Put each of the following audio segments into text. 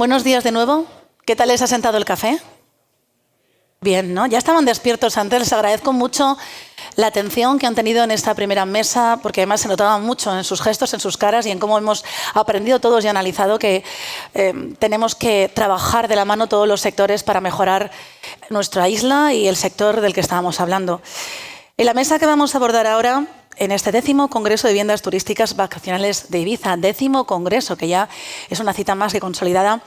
Buenos días de nuevo. ¿Qué tal les ha sentado el café? Bien, ¿no? Ya estaban despiertos antes. Les agradezco mucho la atención que han tenido en esta primera mesa, porque además se notaba mucho en sus gestos, en sus caras y en cómo hemos aprendido todos y analizado que tenemos que trabajar de la mano todos los sectores para mejorar nuestra isla y el sector del que estábamos hablando. En la mesa que vamos a abordar ahora, en este 10º Congreso de Viviendas Turísticas Vacacionales de Ibiza, 10º Congreso, que ya es una cita más que consolidada,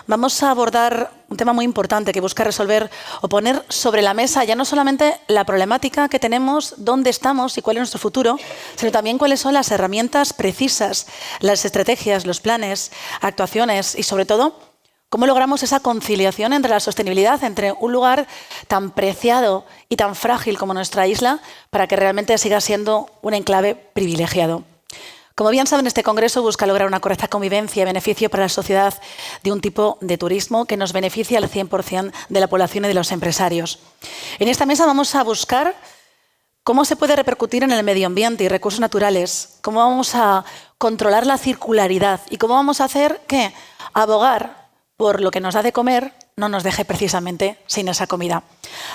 vamos a abordar un tema muy importante que busca resolver o poner sobre la mesa ya no solamente la problemática que tenemos, dónde estamos y cuál es nuestro futuro, sino también cuáles son las herramientas precisas, las estrategias, los planes, actuaciones y sobre todo cómo logramos esa conciliación entre la sostenibilidad, entre un lugar tan preciado y tan frágil como nuestra isla, para que realmente siga siendo un enclave privilegiado. Como bien saben, este congreso busca lograr una correcta convivencia y beneficio para la sociedad de un tipo de turismo que nos beneficie al 100% de la población y de los empresarios. En esta mesa vamos a buscar cómo se puede repercutir en el medio ambiente y recursos naturales, cómo vamos a controlar la circularidad y cómo vamos a hacer que abogar por lo que nos da de comer no nos deje precisamente sin esa comida.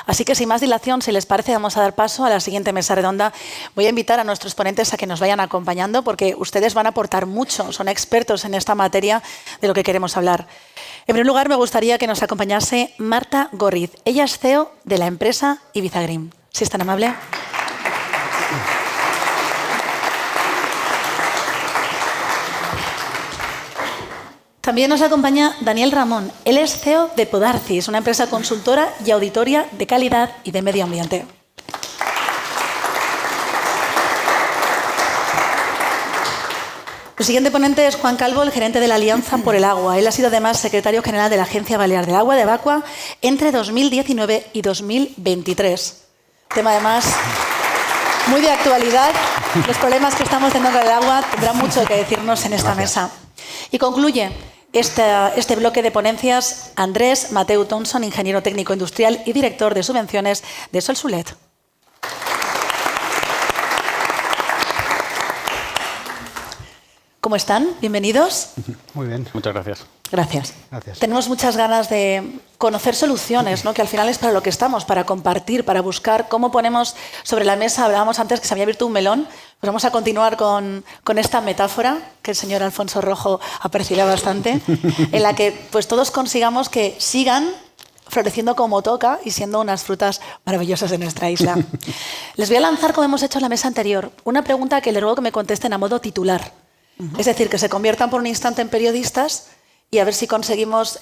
Así que sin más dilación, si les parece, vamos a dar paso a la siguiente mesa redonda. Voy a invitar a nuestros ponentes a que nos vayan acompañando porque ustedes van a aportar mucho, son expertos en esta materia de lo que queremos hablar. En primer lugar, me gustaría que nos acompañase Marta Gorriz. Ella es CEO de la empresa Ibiza Green. Si es tan amable. También nos acompaña Daniel Ramón. Él es CEO de Podarcis, una empresa consultora y auditoria de calidad y de medio ambiente. El siguiente ponente es Juan Calvo, el gerente de la Alianza por el Agua. Él ha sido además secretario general de la Agencia Balear del Agua de Evacua entre 2019 y 2023. Tema además muy de actualidad. Los problemas que estamos teniendo con el agua tendrán mucho que decirnos en esta mesa. Y concluye este bloque de ponencias Andrés Mateu Thompson, ingeniero técnico industrial y director de subvenciones de Solsulet. ¿Cómo están? Bienvenidos. Muy bien. Muchas gracias. Gracias. Gracias. Tenemos muchas ganas de conocer soluciones, ¿no? Que al final es para lo que estamos, para compartir, para buscar cómo ponemos sobre la mesa. Hablábamos antes que se había abierto un melón. Pues vamos a continuar con esta metáfora que el señor Alfonso Rojo apreciará bastante, en la que pues, todos consigamos que sigan floreciendo como toca y siendo unas frutas maravillosas de nuestra isla. Les voy a lanzar, como hemos hecho en la mesa anterior, una pregunta que les ruego que me contesten a modo titular. Es decir, que se conviertan por un instante en periodistas y a ver si conseguimos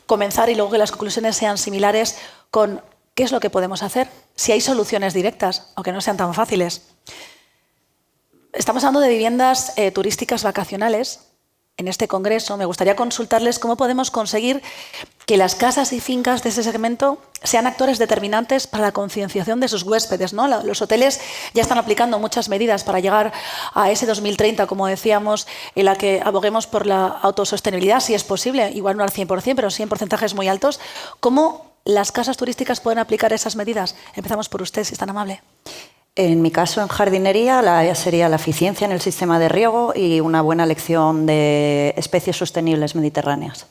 comenzar y luego que las conclusiones sean similares con qué es lo que podemos hacer, si hay soluciones directas, aunque no sean tan fáciles. Estamos hablando de viviendas turísticas vacacionales. En este congreso me gustaría consultarles cómo podemos conseguir que las casas y fincas de ese segmento sean actores determinantes para la concienciación de sus huéspedes, ¿no? Los hoteles ya están aplicando muchas medidas para llegar a ese 2030, como decíamos, en la que aboguemos por la autosostenibilidad, si es posible, igual no al 100%, pero sí en porcentajes muy altos. ¿Cómo las casas turísticas pueden aplicar esas medidas? Empezamos por usted, si es tan amable. En mi caso, en jardinería, sería la eficiencia en el sistema de riego y una buena elección de especies sostenibles mediterráneas.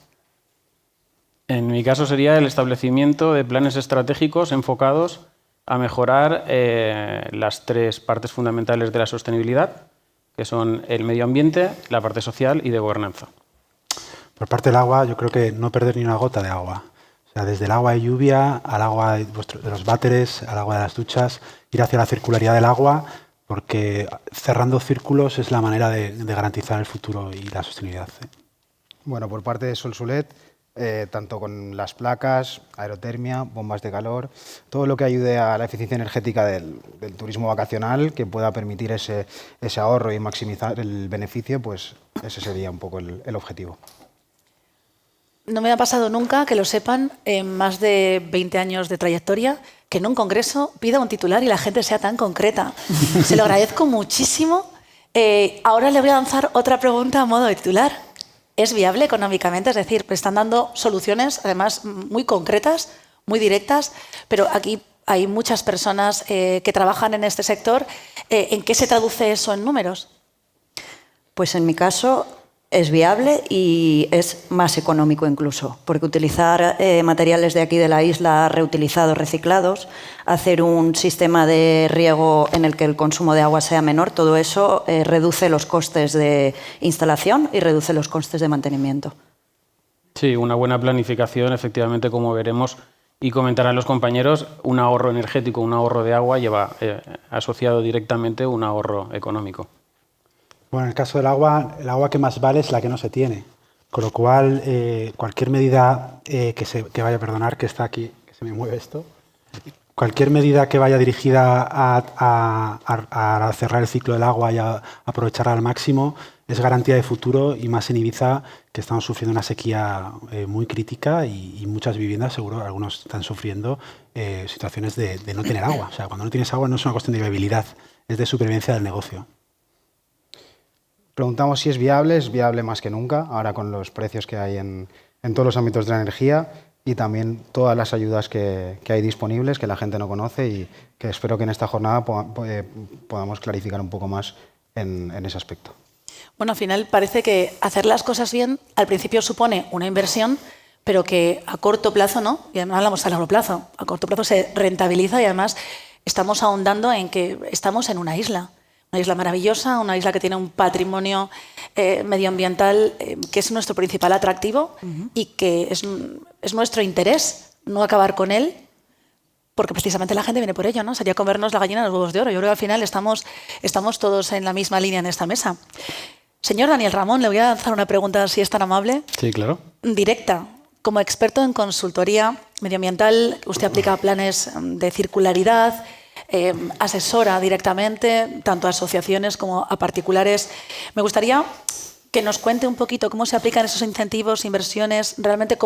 En mi caso sería el establecimiento de planes estratégicos enfocados a mejorar las tres partes fundamentales de la sostenibilidad, que son el medio ambiente, la parte social y de gobernanza. Por parte del agua, yo creo que no perder ni una gota de agua. O sea, desde el agua de lluvia al agua de los váteres, al agua de las duchas, ir hacia la circularidad del agua, porque cerrando círculos es la manera de garantizar el futuro y la sostenibilidad. Bueno, por parte de Solsulet, tanto con las placas, aerotermia, bombas de calor, todo lo que ayude a la eficiencia energética del turismo vacacional, que pueda permitir ese ahorro y maximizar el beneficio, pues ese sería un poco el objetivo. No me ha pasado nunca, que lo sepan, en más de 20 años de trayectoria, que en un congreso pida un titular y la gente sea tan concreta. Se lo agradezco muchísimo. Ahora le voy a lanzar otra pregunta a modo de titular. ¿Es viable económicamente? Es decir, están dando soluciones, además, muy concretas, muy directas, pero aquí hay muchas personas que trabajan en este sector. ¿En qué se traduce eso en números? Pues en mi caso, Es viable y es más económico incluso, porque utilizar materiales de aquí de la isla reutilizados, reciclados, hacer un sistema de riego en el que el consumo de agua sea menor, todo eso reduce los costes de instalación y reduce los costes de mantenimiento. Sí, una buena planificación, efectivamente, como veremos y comentarán los compañeros, un ahorro energético, un ahorro de agua lleva asociado directamente un ahorro económico. Bueno, en el caso del agua, el agua que más vale es la que no se tiene. Con lo cual, cualquier medida que vaya, perdonar que está aquí, que se me mueve esto, cualquier medida que vaya dirigida a cerrar el ciclo del agua y a aprovecharla al máximo es garantía de futuro, y más en Ibiza, que estamos sufriendo una sequía muy crítica y muchas viviendas, seguro, algunos están sufriendo situaciones de no tener agua. O sea, cuando no tienes agua no es una cuestión de viabilidad, es de supervivencia del negocio. Preguntamos si es viable más que nunca, ahora con los precios que hay en todos los ámbitos de la energía y también todas las ayudas que hay disponibles, que la gente no conoce y que espero que en esta jornada podamos clarificar un poco más en ese aspecto. Bueno, al final parece que hacer las cosas bien al principio supone una inversión, pero que a corto plazo no, y además hablamos a largo plazo, a corto plazo se rentabiliza y además estamos ahondando en que estamos en una isla maravillosa, una isla que tiene un patrimonio medioambiental que es nuestro principal atractivo y que es nuestro interés no acabar con él, porque precisamente la gente viene por ello, ¿no? Sería comernos la gallina de los huevos de oro. Yo creo que al final estamos todos en la misma línea en esta mesa. Señor Daniel Ramón, le voy a lanzar una pregunta, si es tan amable. Sí, claro. Directa. Como experto en consultoría medioambiental, usted aplica planes de circularidad, asesora directamente tanto a asociaciones como a particulares. Me gustaría que nos cuente un poquito cómo se aplican esos incentivos, inversiones, realmente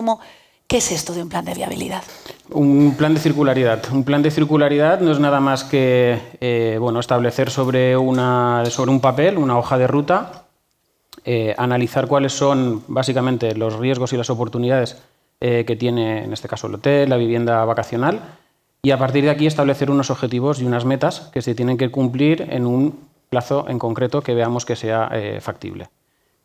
¿qué es esto de un plan de viabilidad? Un plan de circularidad. Un plan de circularidad no es nada más que establecer sobre un papel una hoja de ruta, analizar cuáles son básicamente los riesgos y las oportunidades que tiene, en este caso, el hotel, la vivienda vacacional, y a partir de aquí establecer unos objetivos y unas metas que se tienen que cumplir en un plazo en concreto que veamos que sea factible.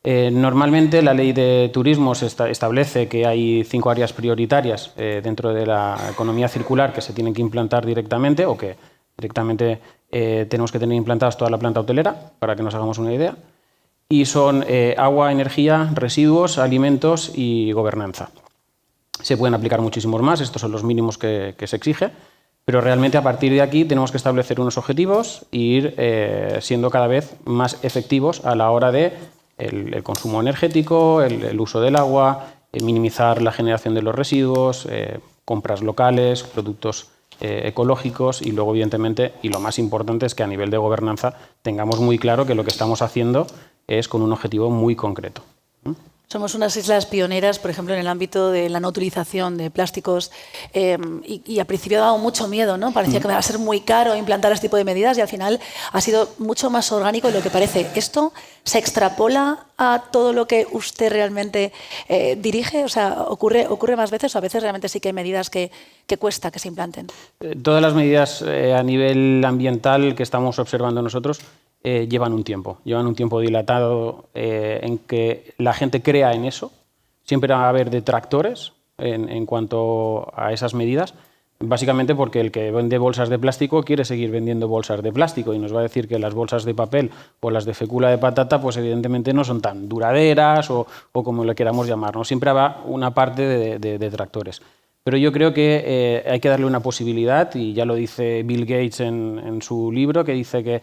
Normalmente la ley de turismo establece que hay 5 áreas prioritarias dentro de la economía circular que se tienen que implantar directamente o que directamente tenemos que tener implantadas toda la planta hotelera, para que nos hagamos una idea. Y son agua, energía, residuos, alimentos y gobernanza. Se pueden aplicar muchísimos más, estos son los mínimos que se exige, pero realmente a partir de aquí tenemos que establecer unos objetivos e ir siendo cada vez más efectivos a la hora de el consumo energético, el uso del agua, minimizar la generación de los residuos, compras locales, productos ecológicos y luego, evidentemente, y lo más importante es que a nivel de gobernanza tengamos muy claro que lo que estamos haciendo es con un objetivo muy concreto. Somos unas islas pioneras, por ejemplo, en el ámbito de la no utilización de plásticos y al principio ha dado mucho miedo, ¿no? Parecía que me iba a ser muy caro implantar este tipo de medidas y al final ha sido mucho más orgánico de lo que parece. ¿Esto se extrapola a todo lo que usted realmente dirige? O sea, ¿ocurre más veces o a veces realmente sí que hay medidas que cuesta que se implanten? Todas las medidas a nivel ambiental que estamos observando nosotros llevan un tiempo dilatado en que la gente crea en eso. Siempre va a haber detractores en cuanto a esas medidas, básicamente porque el que vende bolsas de plástico quiere seguir vendiendo bolsas de plástico y nos va a decir que las bolsas de papel o las de fécula de patata pues evidentemente no son tan duraderas o como le queramos llamar, ¿no? Siempre va una parte de detractores. Pero yo creo que hay que darle una posibilidad, y ya lo dice Bill Gates en su libro, que dice que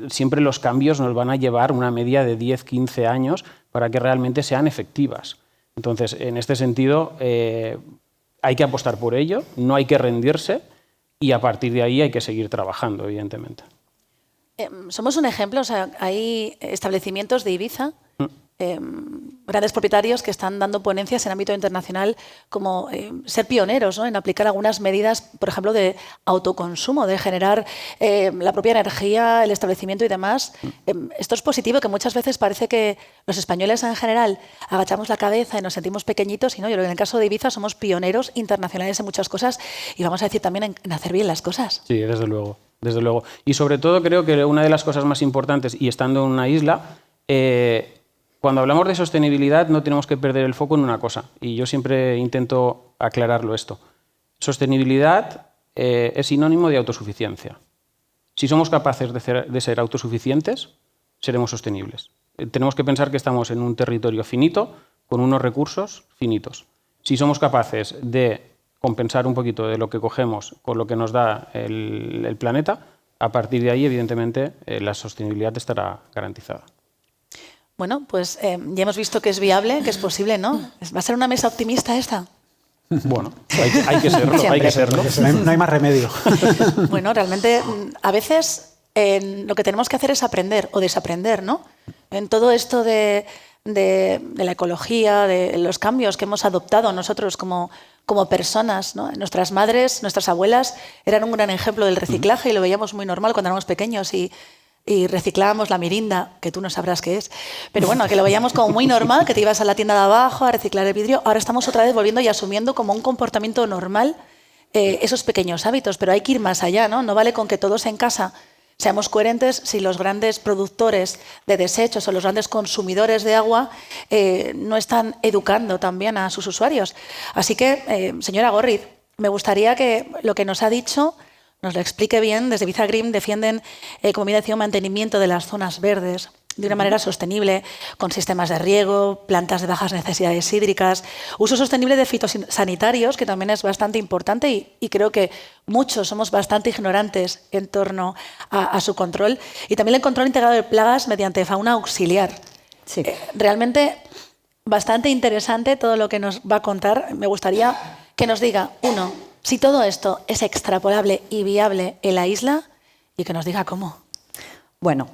siempre los cambios nos van a llevar una media de 10-15 años para que realmente sean efectivas. Entonces, en este sentido, hay que apostar por ello, no hay que rendirse y a partir de ahí hay que seguir trabajando, evidentemente. Somos un ejemplo, o sea, hay establecimientos de Ibiza, grandes propietarios que están dando ponencias en ámbito internacional como ser pioneros, ¿no? En aplicar algunas medidas, por ejemplo, de autoconsumo, de generar la propia energía, el establecimiento y demás. Esto es positivo, que muchas veces parece que los españoles en general agachamos la cabeza y nos sentimos pequeñitos, y no, yo creo que en el caso de Ibiza somos pioneros internacionales en muchas cosas y vamos a decir también en hacer bien las cosas. Sí, desde luego. Desde luego. Y sobre todo creo que una de las cosas más importantes, y estando en una isla, Cuando hablamos de sostenibilidad no tenemos que perder el foco en una cosa, y yo siempre intento aclararlo esto. Sostenibilidad es sinónimo de autosuficiencia. Si somos capaces de ser autosuficientes, seremos sostenibles. Tenemos que pensar que estamos en un territorio finito, con unos recursos finitos. Si somos capaces de compensar un poquito de lo que cogemos con lo que nos da el planeta, a partir de ahí, evidentemente, la sostenibilidad estará garantizada. Bueno, pues ya hemos visto que es viable, que es posible, ¿no? ¿Va a ser una mesa optimista esta? Bueno, hay que serlo, hay que serlo. No hay más remedio. Bueno, realmente a veces lo que tenemos que hacer es aprender o desaprender, ¿no? En todo esto de la ecología, de los cambios que hemos adoptado nosotros como personas, ¿no? Nuestras madres, nuestras abuelas eran un gran ejemplo del reciclaje y lo veíamos muy normal cuando éramos pequeños y reciclábamos la mirinda, que tú no sabrás qué es, pero bueno, que lo veíamos como muy normal, que te ibas a la tienda de abajo a reciclar el vidrio. Ahora estamos otra vez volviendo y asumiendo como un comportamiento normal esos pequeños hábitos, pero hay que ir más allá, ¿no? No vale con que todos en casa seamos coherentes si los grandes productores de desechos o los grandes consumidores de agua no están educando también a sus usuarios. Así que, señora Gorriz, me gustaría que lo que nos ha dicho nos lo explique bien. Desde Ibiza Green defienden, como bien decía, un mantenimiento de las zonas verdes de una manera sostenible, con sistemas de riego, plantas de bajas necesidades hídricas, uso sostenible de fitosanitarios, que también es bastante importante y creo que muchos somos bastante ignorantes en torno a su control, y también el control integrado de plagas mediante fauna auxiliar. Sí. Realmente bastante interesante todo lo que nos va a contar. Me gustaría que nos diga, uno, si todo esto es extrapolable y viable en la isla, y que nos diga cómo. Bueno,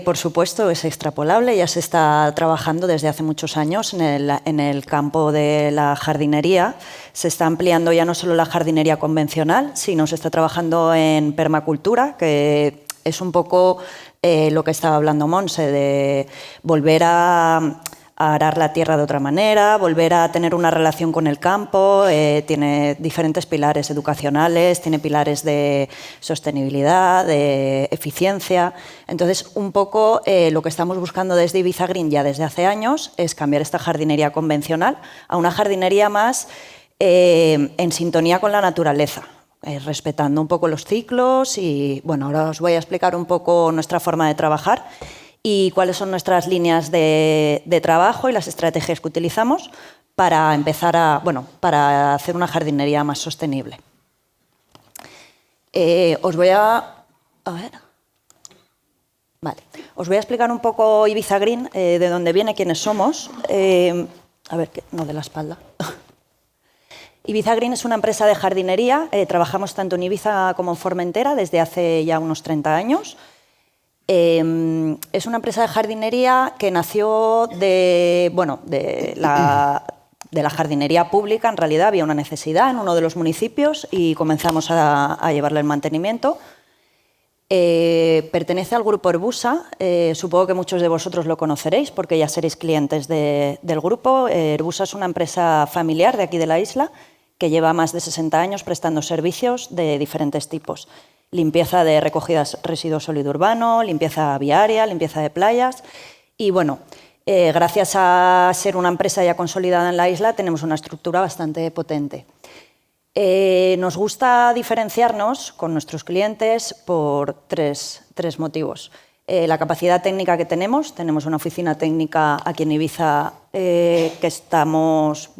por supuesto es extrapolable, ya se está trabajando desde hace muchos años en el campo de la jardinería. Se está ampliando ya no solo la jardinería convencional, sino se está trabajando en permacultura, que es un poco lo que estaba hablando Montse, de volver a arar la tierra de otra manera, volver a tener una relación con el campo. Tiene diferentes pilares educacionales, tiene pilares de sostenibilidad, de eficiencia. Entonces, un poco lo que estamos buscando desde Ibiza Green ya desde hace años es cambiar esta jardinería convencional a una jardinería más en sintonía con la naturaleza, respetando un poco los ciclos. Y bueno, ahora os voy a explicar un poco nuestra forma de trabajar y cuáles son nuestras líneas de trabajo y las estrategias que utilizamos para empezar para hacer una jardinería más sostenible. Os voy a explicar un poco Ibiza Green, de dónde viene, quiénes somos. No de la espalda. Ibiza Green es una empresa de jardinería. Trabajamos tanto en Ibiza como en Formentera desde hace ya unos 30 años. Es una empresa de jardinería que nació de la jardinería pública. En realidad había una necesidad en uno de los municipios y comenzamos a llevarle el mantenimiento. Pertenece al grupo Herbusa. Supongo que muchos de vosotros lo conoceréis porque ya seréis clientes del grupo. Herbusa es una empresa familiar de aquí de la isla que lleva más de 60 años prestando servicios de diferentes tipos. Limpieza de recogidas residuos sólido urbano, limpieza viaria, limpieza de playas. Y bueno, gracias a ser una empresa ya consolidada en la isla, tenemos una estructura bastante potente. Nos gusta diferenciarnos con nuestros clientes por tres motivos. La capacidad técnica que tenemos una oficina técnica aquí en Ibiza que estamos,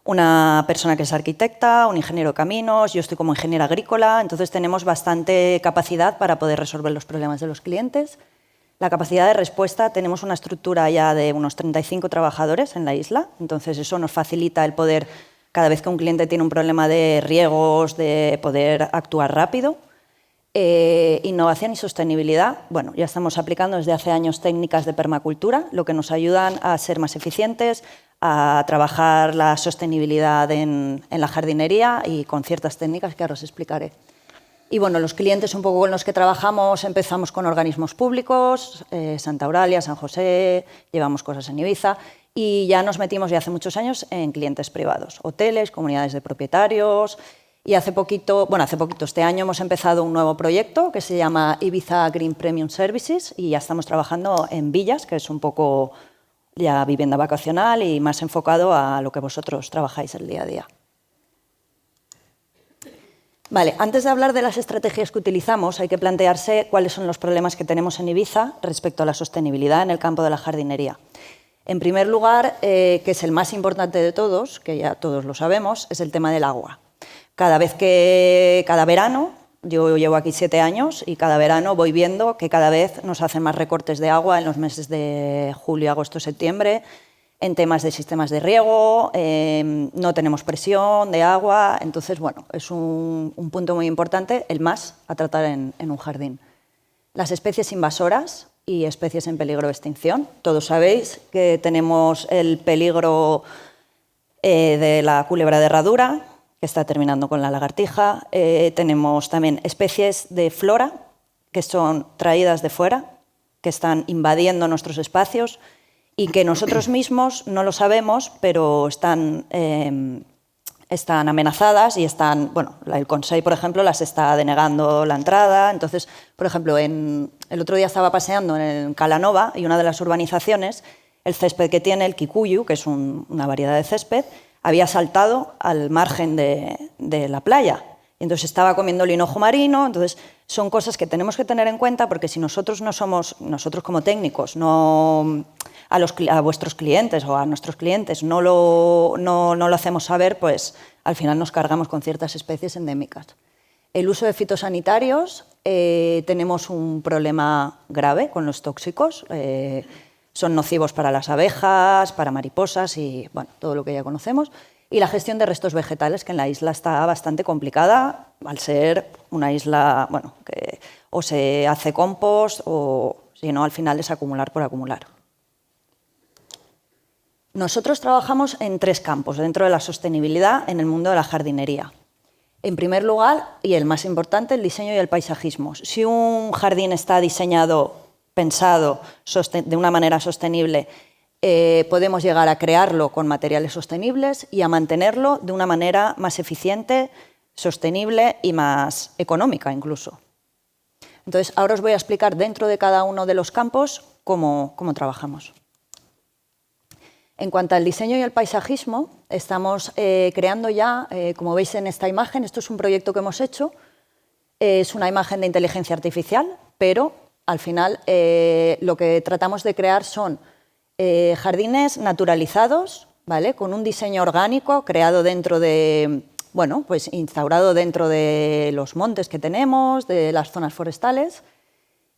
una persona que es arquitecta, un ingeniero de caminos, yo estoy como ingeniera agrícola, entonces tenemos bastante capacidad para poder resolver los problemas de los clientes. La capacidad de respuesta, tenemos una estructura ya de unos 35 trabajadores en la isla, entonces eso nos facilita el poder, cada vez que un cliente tiene un problema de riegos, de poder actuar rápido. Innovación y sostenibilidad. Bueno, ya estamos aplicando desde hace años técnicas de permacultura, lo que nos ayudan a ser más eficientes, a trabajar la sostenibilidad en la jardinería y con ciertas técnicas que ahora os explicaré. Y bueno, los clientes un poco con los que trabajamos, empezamos con organismos públicos, Santa Eulalia, San José, llevamos cosas en Ibiza y ya nos metimos ya hace muchos años en clientes privados, hoteles, comunidades de propietarios. Y hace poquito, este año hemos empezado un nuevo proyecto que se llama Ibiza Green Premium Services y ya estamos trabajando en villas, que es un poco ya vivienda vacacional y más enfocado a lo que vosotros trabajáis el día a día. Vale, antes de hablar de las estrategias que utilizamos, hay que plantearse cuáles son los problemas que tenemos en Ibiza respecto a la sostenibilidad en el campo de la jardinería. En primer lugar, que es el más importante de todos, que ya todos lo sabemos, es el tema del agua. Cada verano, yo llevo aquí 7 años y cada verano voy viendo que cada vez nos hacen más recortes de agua en los meses de julio, agosto, septiembre, en temas de sistemas de riego, no tenemos presión de agua, entonces, bueno, es un punto muy importante, el más a tratar en un jardín. Las especies invasoras y especies en peligro de extinción. Todos sabéis que tenemos el peligro de la culebra de herradura, que está terminando con la lagartija. Tenemos también especies de flora que son traídas de fuera, que están invadiendo nuestros espacios y que nosotros mismos no lo sabemos, pero están amenazadas y están, bueno, el Consell, por ejemplo, las está denegando la entrada. Entonces, por ejemplo, el otro día estaba paseando en Calanova y una de las urbanizaciones, el césped que tiene, el kikuyu, que es una variedad de césped, había saltado al margen de la playa. Y entonces estaba comiendo linojo marino. Entonces, son cosas que tenemos que tener en cuenta porque si nosotros no somos, nosotros como técnicos, no a vuestros clientes o a nuestros clientes no lo hacemos saber, pues al final nos cargamos con ciertas especies endémicas. El uso de fitosanitarios, tenemos un problema grave con los tóxicos. Son nocivos para las abejas, para mariposas y bueno, todo lo que ya conocemos. Y la gestión de restos vegetales, que en la isla está bastante complicada, al ser una isla, bueno, que o se hace compost o si no, al final es acumular por acumular. Nosotros trabajamos en 3 campos dentro de la sostenibilidad en el mundo de la jardinería. En primer lugar, y el más importante, el diseño y el paisajismo. Si un jardín está diseñado, pensado de una manera sostenible, podemos llegar a crearlo con materiales sostenibles y a mantenerlo de una manera más eficiente, sostenible y más económica incluso. Entonces, ahora os voy a explicar dentro de cada uno de los campos cómo trabajamos. En cuanto al diseño y el paisajismo, estamos creando ya, como veis en esta imagen, esto es un proyecto que hemos hecho, es una imagen de inteligencia artificial, pero al final lo que tratamos de crear son jardines naturalizados, ¿vale? Con un diseño orgánico creado dentro de, bueno, pues instaurado dentro de los montes que tenemos, de las zonas forestales,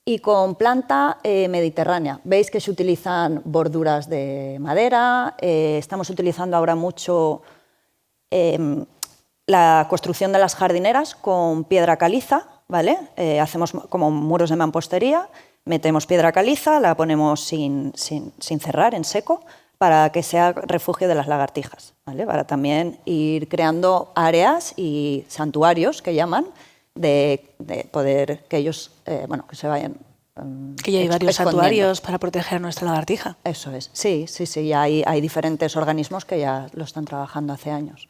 y con planta mediterránea. Veis que se utilizan borduras de madera, estamos utilizando ahora mucho la construcción de las jardineras con piedra caliza, ¿vale? Hacemos como muros de mampostería, metemos piedra caliza, la ponemos sin cerrar, en seco, para que sea refugio de las lagartijas, ¿vale? Para también ir creando áreas y santuarios, que llaman, de poder que ellos, bueno, que se vayan que ya hay varios santuarios para proteger a nuestra lagartija. Eso es, sí, ya hay diferentes organismos que ya lo están trabajando hace años.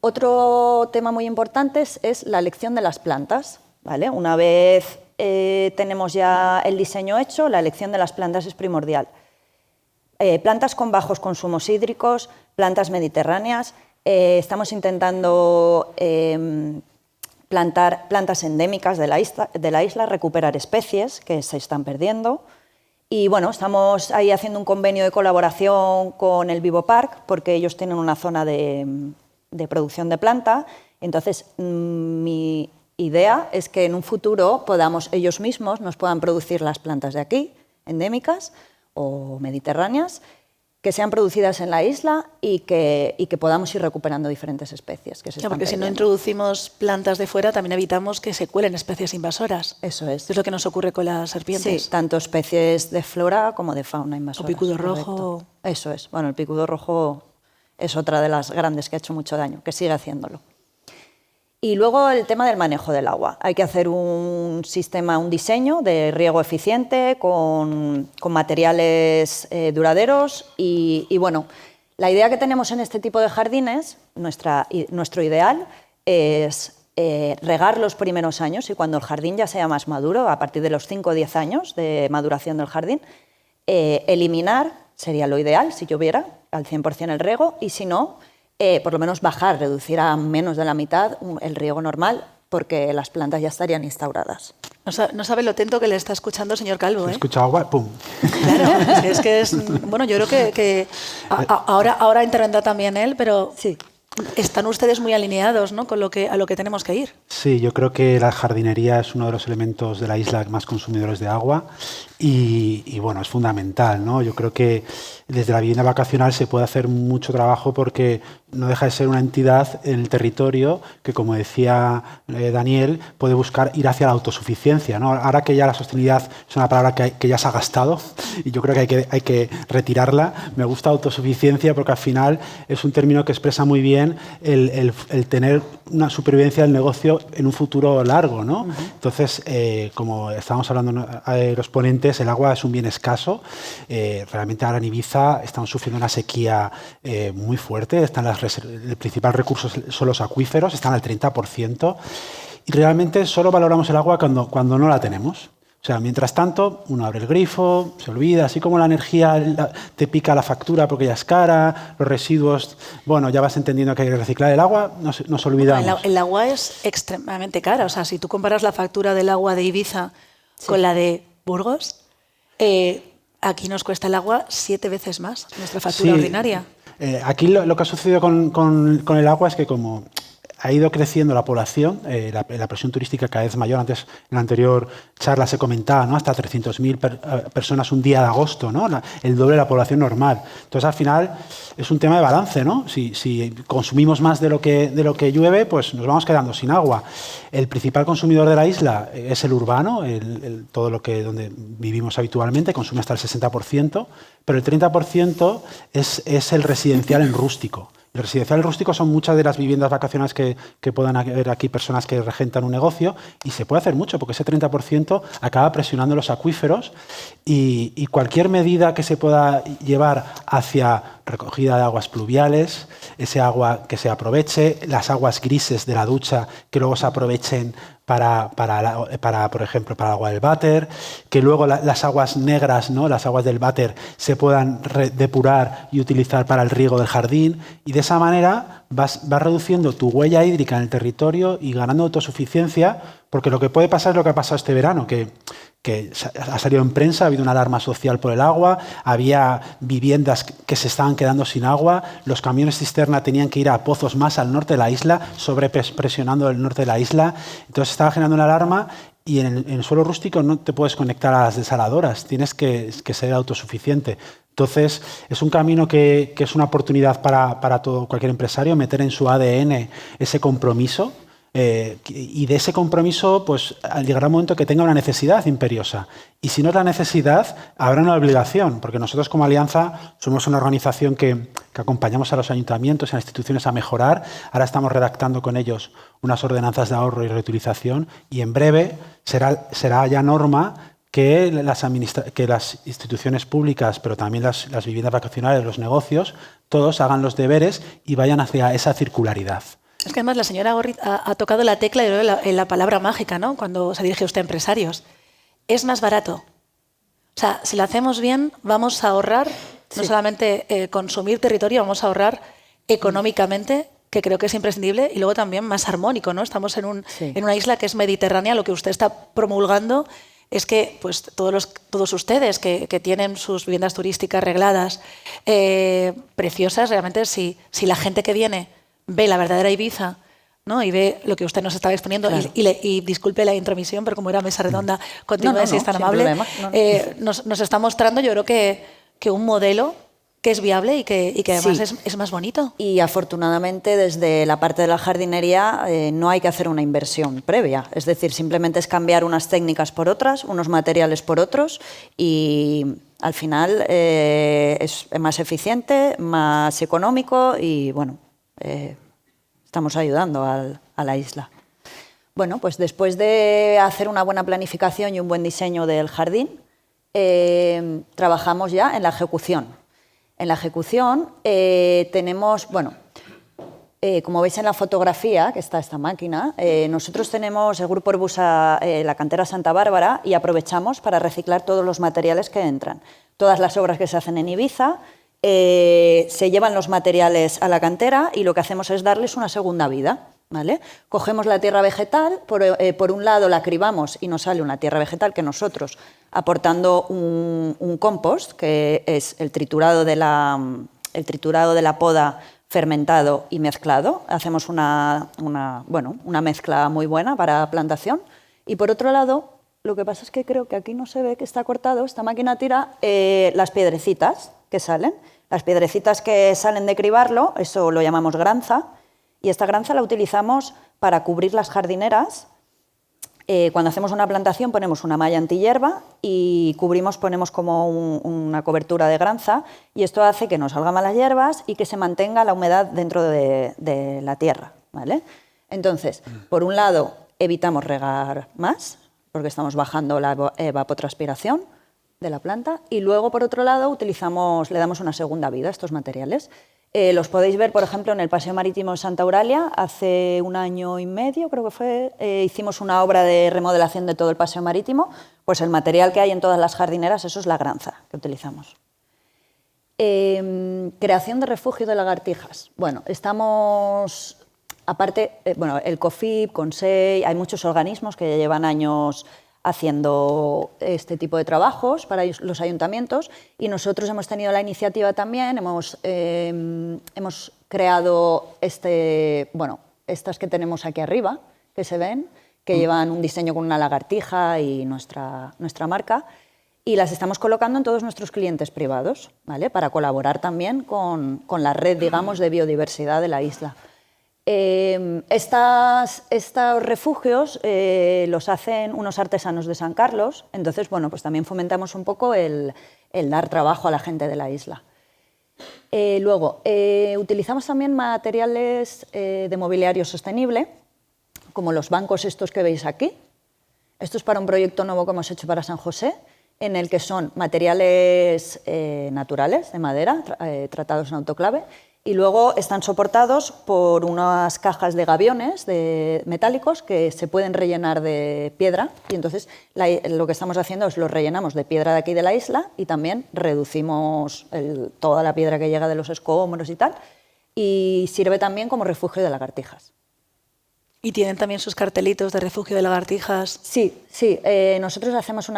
Otro tema muy importante es la elección de las plantas, ¿vale? Una vez tenemos ya el diseño hecho, la elección de las plantas es primordial. Plantas con bajos consumos hídricos, plantas mediterráneas. Estamos intentando plantar plantas endémicas de la isla, recuperar especies que se están perdiendo. Y bueno, estamos ahí haciendo un convenio de colaboración con el Vivo Park porque ellos tienen una zona de producción de planta. Entonces, mi idea es que en un futuro ellos mismos nos puedan producir las plantas de aquí, endémicas o mediterráneas, que sean producidas en la isla y que podamos ir recuperando diferentes especies que se están porque perdiendo. si no introducimos plantas de fuera, también evitamos que se cuelen especies invasoras. Eso es. Es lo que nos ocurre con las serpientes. Sí, tanto especies de flora como de fauna invasoras. O picudo rojo. Eso es. Bueno, el picudo rojo es otra de las grandes que ha hecho mucho daño, que sigue haciéndolo. Y luego el tema del manejo del agua. Hay que hacer un diseño de riego eficiente con materiales duraderos y bueno, La idea que tenemos en este tipo de jardines, nuestro ideal, es regar los primeros años y cuando el jardín ya sea más maduro, a partir de los 5 o 10 años de maduración del jardín, eliminar, sería lo ideal, si lloviera, al 100% el riego, y si no, por lo menos bajar, reducir a menos de la mitad el riego normal, porque las plantas ya estarían instauradas. No sabe lo atento que le está escuchando, señor Calvo, ¿eh? Escucha agua, ¡pum! Claro, es que es... Bueno, yo creo que ahora intervendrá también él, pero Sí. están ustedes muy alineados, ¿no?, con a lo que tenemos que ir. Sí, yo creo que la jardinería es uno de los elementos de la isla más consumidores de agua y bueno, es fundamental, ¿no? Yo creo que desde la vivienda vacacional se puede hacer mucho trabajo porque no deja de ser una entidad en el territorio que, como decía Daniel, puede buscar ir hacia la autosuficiencia, ¿no? Ahora que ya la sostenibilidad es una palabra que ya se ha gastado y yo creo que hay que retirarla, me gusta autosuficiencia porque al final es un término que expresa muy bien el tener una supervivencia del negocio en un futuro largo, ¿no? Entonces, como estábamos hablando los ponentes, el agua es un bien escaso. Realmente ahora en Ibiza estamos sufriendo una sequía muy fuerte. El principal recurso son los acuíferos, están al 30%. Y realmente solo valoramos el agua cuando no la tenemos. O sea, mientras tanto, uno abre el grifo, se olvida, así como la energía te pica la factura porque ya es cara, los residuos, bueno, ya vas entendiendo que hay que reciclar el agua, nos olvidamos. Bueno, el agua es extremadamente cara. O sea, si tú comparas la factura del agua de Ibiza con la de Burgos, aquí nos cuesta el agua 7 veces más, nuestra factura ordinaria. Aquí lo que ha sucedido con el agua es que como ha ido creciendo la población, la presión turística cada vez mayor. Antes, en la anterior charla se comentaba, ¿no?, hasta 300.000 personas un día de agosto, ¿no?, el doble de la población normal. Entonces, al final, es un tema de balance, ¿no? Si consumimos más de lo que llueve, pues nos vamos quedando sin agua. El principal consumidor de la isla es el urbano, todo lo que donde vivimos habitualmente, consume hasta el 60%, pero el 30% es el residencial en rústico. El residencial rústico son muchas de las viviendas vacacionales que puedan haber aquí personas que regentan un negocio y se puede hacer mucho porque ese 30% acaba presionando los acuíferos y cualquier medida que se pueda llevar hacia recogida de aguas pluviales, ese agua que se aproveche, las aguas grises de la ducha que luego se aprovechen para por ejemplo, para el agua del váter, que luego las aguas negras, ¿no?, las aguas del váter se puedan depurar y utilizar para el riego del jardín y de esa manera vas reduciendo tu huella hídrica en el territorio y ganando autosuficiencia, porque lo que puede pasar es lo que ha pasado este verano, que ha salido en prensa, ha habido una alarma social por el agua, había viviendas que se estaban quedando sin agua, los camiones cisterna tenían que ir a pozos más al norte de la isla, sobrepresionando el norte de la isla, entonces estaba generando una alarma y en el suelo rústico no te puedes conectar a las desaladoras, tienes que ser autosuficiente. Entonces, es un camino que es una oportunidad para cualquier empresario, meter en su ADN ese compromiso. Y de ese compromiso, pues llegará un momento que tenga una necesidad imperiosa. Y si no es la necesidad, habrá una obligación, porque nosotros como Alianza somos una organización que acompañamos a los ayuntamientos y a las instituciones a mejorar. Ahora estamos redactando con ellos unas ordenanzas de ahorro y reutilización y en breve será ya norma que las instituciones públicas, pero también las viviendas vacacionales, los negocios, todos hagan los deberes y vayan hacia esa circularidad. Es que además la señora Gorrit ha tocado la tecla y la palabra mágica, ¿no?, cuando se dirige usted a empresarios. Es más barato. O sea, si lo hacemos bien, vamos a ahorrar, no solamente consumir territorio, vamos a ahorrar económicamente, que creo que es imprescindible, y luego también más armónico, ¿no? Estamos en una isla que es mediterránea, lo que usted está promulgando es que pues, todos ustedes que tienen sus viviendas turísticas arregladas, preciosas, realmente si la gente que viene ve la verdadera Ibiza, ¿no?, y ve lo que usted nos estaba exponiendo, claro. y disculpe la intromisión, pero como era mesa redonda, continúe si es tan amable, nos está mostrando, yo creo que un modelo que es viable y que además es más bonito. Y afortunadamente desde la parte de la jardinería no hay que hacer una inversión previa, es decir, simplemente es cambiar unas técnicas por otras, unos materiales por otros y al final es más eficiente, más económico y bueno, estamos ayudando a la isla. Bueno, pues después de hacer una buena planificación y un buen diseño del jardín, trabajamos ya en la ejecución. En la ejecución tenemos, bueno, como veis en la fotografía, que está esta máquina, nosotros tenemos, el Grupo Orbusa, la cantera Santa Bárbara, y aprovechamos para reciclar todos los materiales que entran. Todas las obras que se hacen en Ibiza se llevan los materiales a la cantera y lo que hacemos es darles una segunda vida. ¿Vale? Cogemos la tierra vegetal, por un lado la cribamos y nos sale una tierra vegetal que nosotros, aportando un compost, que es el triturado de la poda fermentado y mezclado, hacemos una mezcla muy buena para plantación. Y por otro lado, lo que pasa es que creo que aquí no se ve que está cortado, esta máquina tira las piedrecitas que salen. Las piedrecitas que salen de cribarlo, eso lo llamamos granza, y esta granza la utilizamos para cubrir las jardineras. Cuando hacemos una plantación ponemos una malla antihierba y ponemos como una cobertura de granza, y esto hace que no salgan malas hierbas y que se mantenga la humedad dentro de la tierra, ¿vale? Entonces, por un lado, evitamos regar más, porque estamos bajando la evapotranspiración de la planta, y luego, por otro lado, le damos una segunda vida a estos materiales. Los podéis ver, por ejemplo, en el Paseo Marítimo de Santa Eulalia. Hace 1 año y medio, creo que fue, hicimos una obra de remodelación de todo el Paseo Marítimo. Pues el material que hay en todas las jardineras, eso es la granza que utilizamos. Creación de refugio de lagartijas. Bueno, estamos, aparte, el COFIP, CONSEI, hay muchos organismos que ya llevan años haciendo este tipo de trabajos para los ayuntamientos, y nosotros hemos tenido la iniciativa también, hemos creado estas que tenemos aquí arriba, que se ven, que llevan un diseño con una lagartija y nuestra marca, y las estamos colocando en todos nuestros clientes privados, ¿vale? Para colaborar también con la red, digamos, de biodiversidad de la isla. Estos refugios los hacen unos artesanos de San Carlos, entonces, pues también fomentamos un poco el dar trabajo a la gente de la isla. Luego, utilizamos también materiales de mobiliario sostenible, como los bancos estos que veis aquí. Esto es para un proyecto nuevo que hemos hecho para San José, en el que son materiales naturales, de madera, tratados en autoclave, y luego están soportados por unas cajas de gaviones metálicos que se pueden rellenar de piedra, y entonces lo que estamos haciendo es los rellenamos de piedra de aquí de la isla y también reducimos toda la piedra que llega de los escombros y tal, y sirve también como refugio de lagartijas. ¿Y tienen también sus cartelitos de refugio de lagartijas? Sí. Nosotros hacemos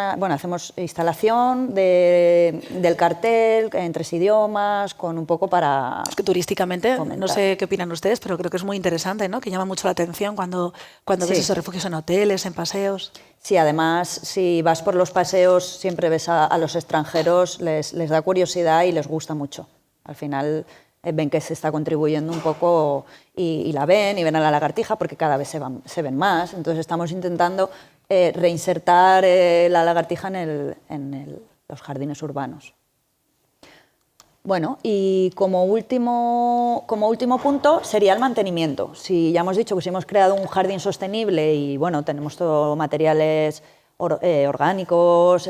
instalación del cartel en 3 idiomas, con un poco para... Es que turísticamente, fomentar. No sé qué opinan ustedes, pero creo que es muy interesante, ¿no? Que llama mucho la atención cuando ves esos refugios en hoteles, en paseos. Sí, además, si vas por los paseos, siempre ves a los extranjeros, les da curiosidad y les gusta mucho. Al final ven que se está contribuyendo un poco y la ven, y ven a la lagartija, porque cada vez se ven más. Entonces estamos intentando reinsertar la lagartija en los jardines urbanos. Bueno, y como último punto sería el mantenimiento. Si ya hemos dicho que si hemos creado un jardín sostenible y tenemos todo materiales orgánicos,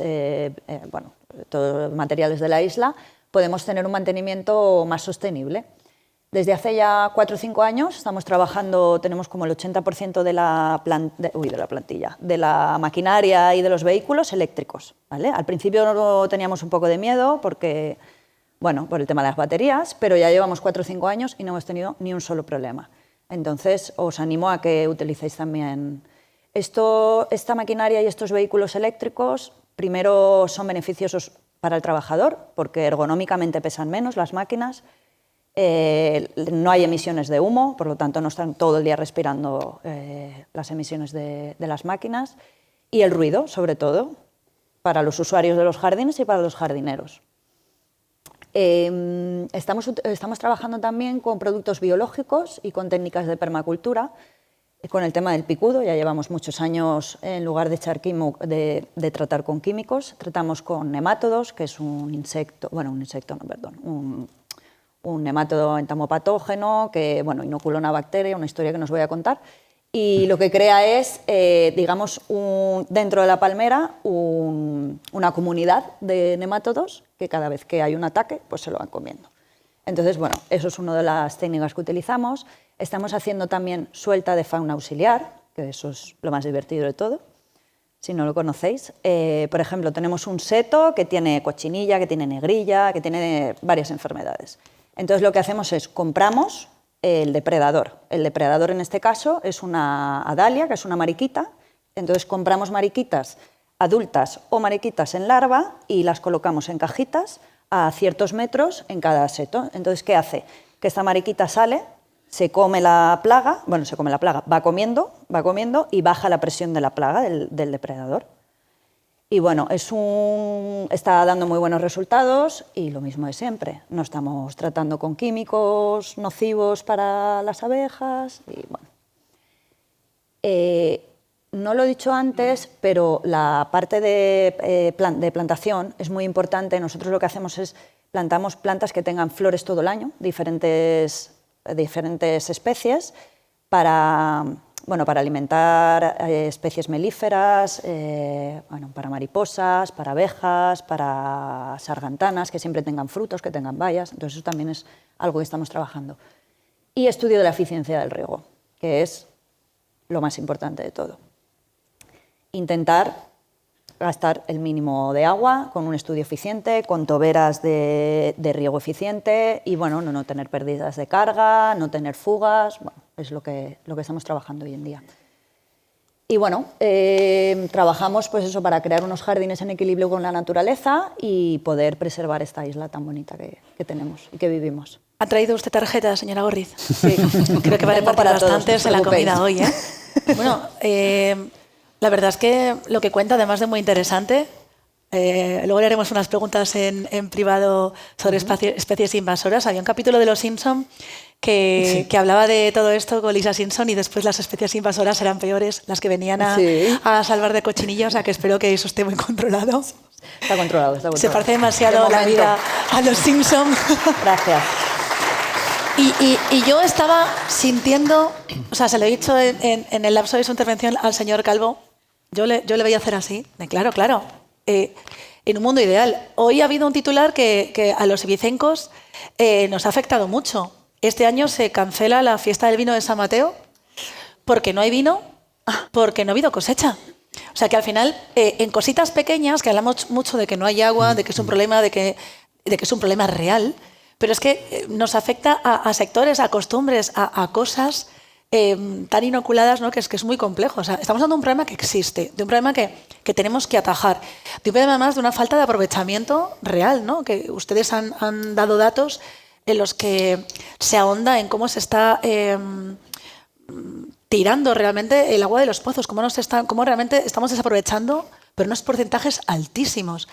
todos materiales de la isla, podemos tener un mantenimiento más sostenible. Desde hace ya 4 o 5 años estamos trabajando, tenemos como el 80% de la maquinaria y de los vehículos eléctricos, ¿vale? Al principio teníamos un poco de miedo por el tema de las baterías, pero ya llevamos 4 o 5 años y no hemos tenido ni un solo problema. Entonces, os animo a que utilicéis también esta maquinaria y estos vehículos eléctricos. Primero, son beneficiosos para el trabajador, porque ergonómicamente pesan menos las máquinas, no hay emisiones de humo, por lo tanto no están todo el día respirando las emisiones de las máquinas, y el ruido, sobre todo, para los usuarios de los jardines y para los jardineros. Estamos trabajando también con productos biológicos y con técnicas de permacultura, con el tema del picudo. Ya llevamos muchos años, en lugar de echar de tratar con químicos, tratamos con nemátodos, que es un nemátodo entamopatógeno que inocula una bacteria, una historia que nos voy a contar, y lo que crea es, dentro de la palmera, una comunidad de nemátodos que cada vez que hay un ataque, pues se lo van comiendo. Entonces, bueno, eso es una de las técnicas que utilizamos. Estamos haciendo también suelta de fauna auxiliar, que eso es lo más divertido de todo, si no lo conocéis. Por ejemplo, tenemos un seto que tiene cochinilla, que tiene negrilla, que tiene varias enfermedades. Entonces, lo que hacemos es compramos el depredador. El depredador, en este caso, es una adalia, que es una mariquita. Entonces, compramos mariquitas adultas o mariquitas en larva y las colocamos en cajitas a ciertos metros en cada seto. Entonces, ¿qué hace? Que esta mariquita sale, se come la plaga, va comiendo y baja la presión de la plaga del depredador. Y bueno, está dando muy buenos resultados y lo mismo de siempre. No estamos tratando con químicos nocivos para las abejas. Y bueno. No lo he dicho antes, pero la parte de plantación es muy importante. Nosotros lo que hacemos es plantamos plantas que tengan flores todo el año, diferentes especies, para alimentar especies melíferas, para mariposas, para abejas, para sargantanas, que siempre tengan frutos, que tengan bayas. Entonces, eso también es algo que estamos trabajando. Y estudio de la eficiencia del riego, que es lo más importante de todo. Intentar gastar el mínimo de agua con un estudio eficiente, con toberas de riego eficiente y bueno, no tener pérdidas de carga, no tener fugas. Bueno, es lo que estamos trabajando hoy en día. Y bueno, trabajamos pues eso, para crear unos jardines en equilibrio con la naturaleza y poder preservar esta isla tan bonita que tenemos y que vivimos. ¿Ha traído usted tarjeta, señora Gorriz? Sí. Creo que vale para bastantes en la comida hoy, ¿eh? Bueno, la verdad es que lo que cuenta, además de muy interesante, luego le haremos unas preguntas en privado sobre especies invasoras. Había un capítulo de Los Simpson que hablaba de todo esto con Lisa Simpson y después las especies invasoras eran peores, las que venían a salvar de cochinillos, o sea que espero que eso esté muy controlado. Está controlado. Se parece demasiado la vida a Los Simpson. Gracias. Y yo estaba sintiendo, o sea, se lo he dicho en el lapso de su intervención al señor Calvo, yo le veía hacer así, claro, en un mundo ideal. Hoy ha habido un titular que a los ibicencos nos ha afectado mucho. Este año se cancela la fiesta del vino de San Mateo porque no hay vino, porque no ha habido cosecha. O sea que al final, en cositas pequeñas, que hablamos mucho de que no hay agua, de que es un problema, de que es un problema real, pero es que nos afecta a sectores, a costumbres, a cosas tan inoculadas, ¿no? que es muy complejo. O sea, estamos hablando de un problema que existe, de un problema que tenemos que atajar, de un problema además de una falta de aprovechamiento real, ¿no? Que ustedes han dado datos en los que se ahonda en cómo se está tirando realmente el agua de los pozos, cómo realmente estamos desaprovechando, pero unos porcentajes altísimos.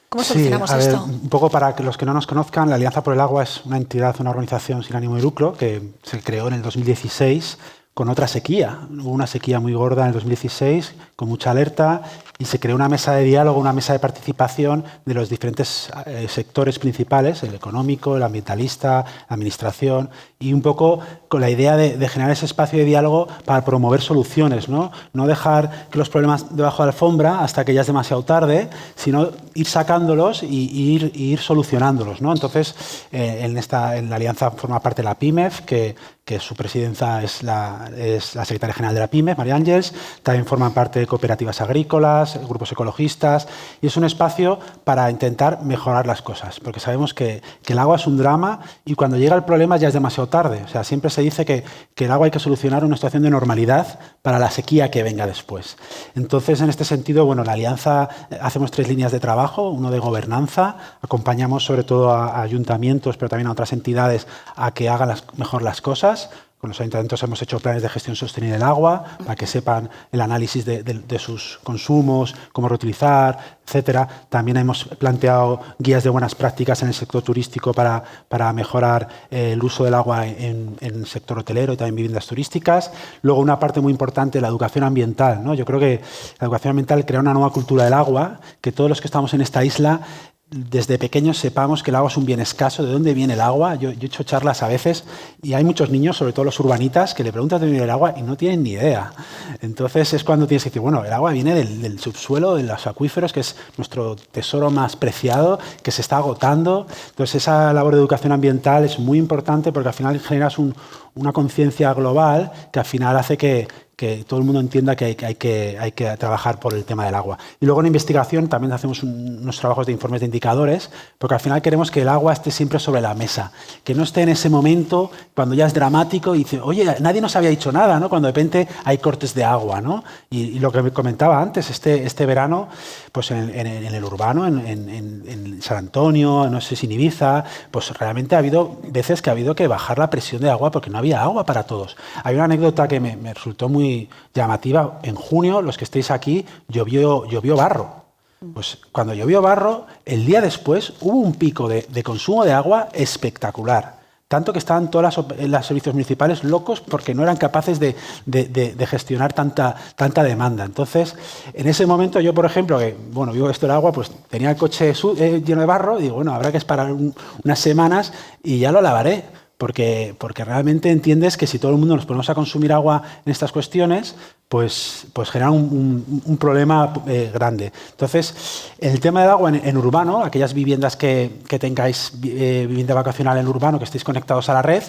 ¿Cómo solucionamos esto? Un poco para que los que no nos conozcan, la Alianza por el Agua es una entidad, una organización sin ánimo de lucro que se creó en el 2016 con otra sequía. Hubo una sequía muy gorda en el 2016, con mucha alerta, y se creó una mesa de diálogo, una mesa de participación de los diferentes sectores principales, el económico, el ambientalista, la administración, y un poco con la idea de generar ese espacio de diálogo para promover soluciones, ¿no? No dejar que los problemas debajo de la alfombra hasta que ya es demasiado tarde, sino ir sacándolos y ir solucionándolos, ¿no? Entonces, en la alianza forma parte la PIMEF, que su presidenta es la secretaria general de la PIMEF, María Ángeles. También forman parte cooperativas agrícolas, grupos ecologistas, y es un espacio para intentar mejorar las cosas, porque sabemos que el agua es un drama y cuando llega el problema ya es demasiado tarde. O sea, siempre se dice que el agua hay que solucionar en una situación de normalidad para la sequía que venga después. Entonces, en este sentido, bueno, la Alianza hacemos 3 líneas de trabajo, uno de gobernanza, acompañamos sobre todo a ayuntamientos, pero también a otras entidades a que hagan mejor las cosas. Con los ayuntamientos hemos hecho planes de gestión sostenible del agua para que sepan el análisis de sus consumos, cómo reutilizar, etcétera. También hemos planteado guías de buenas prácticas en el sector turístico para mejorar el uso del agua en el sector hotelero y también viviendas turísticas. Luego, una parte muy importante, la educación ambiental, ¿no? Yo creo que la educación ambiental crea una nueva cultura del agua, que todos los que estamos en esta isla desde pequeños sepamos que el agua es un bien escaso, de dónde viene el agua. Yo he hecho charlas a veces y hay muchos niños, sobre todo los urbanitas, que le preguntan de dónde viene el agua y no tienen ni idea. Entonces es cuando tienes que decir, bueno, el agua viene del subsuelo, de los acuíferos, que es nuestro tesoro más preciado, que se está agotando. Entonces esa labor de educación ambiental es muy importante porque al final generas una conciencia global que al final hace que todo el mundo entienda que hay que trabajar por el tema del agua. Y luego en investigación también hacemos unos trabajos de informes de indicadores, porque al final queremos que el agua esté siempre sobre la mesa, que no esté en ese momento cuando ya es dramático y dice, oye, nadie nos había dicho nada, ¿no? Cuando de repente hay cortes de agua, ¿no? Y lo que me comentaba antes, este verano, pues en el urbano, en San Antonio, no sé si en Ibiza, pues realmente ha habido veces que ha habido que bajar la presión de agua porque no había agua para todos. Hay una anécdota que me resultó muy llamativa. En junio, los que estéis aquí, llovió barro. Pues cuando llovió barro, el día después hubo un pico de consumo de agua espectacular. Tanto que estaban todos los servicios municipales locos porque no eran capaces de gestionar tanta demanda. Entonces, en ese momento yo, por ejemplo, que vivo esto del agua, pues tenía el coche lleno de barro y digo, bueno, habrá que esperar unas semanas y ya lo lavaré. Porque realmente entiendes que si todo el mundo nos ponemos a consumir agua en estas cuestiones, pues genera un problema grande. Entonces, el tema del agua en urbano, aquellas viviendas que tengáis vivienda vacacional en urbano, que estéis conectados a la red,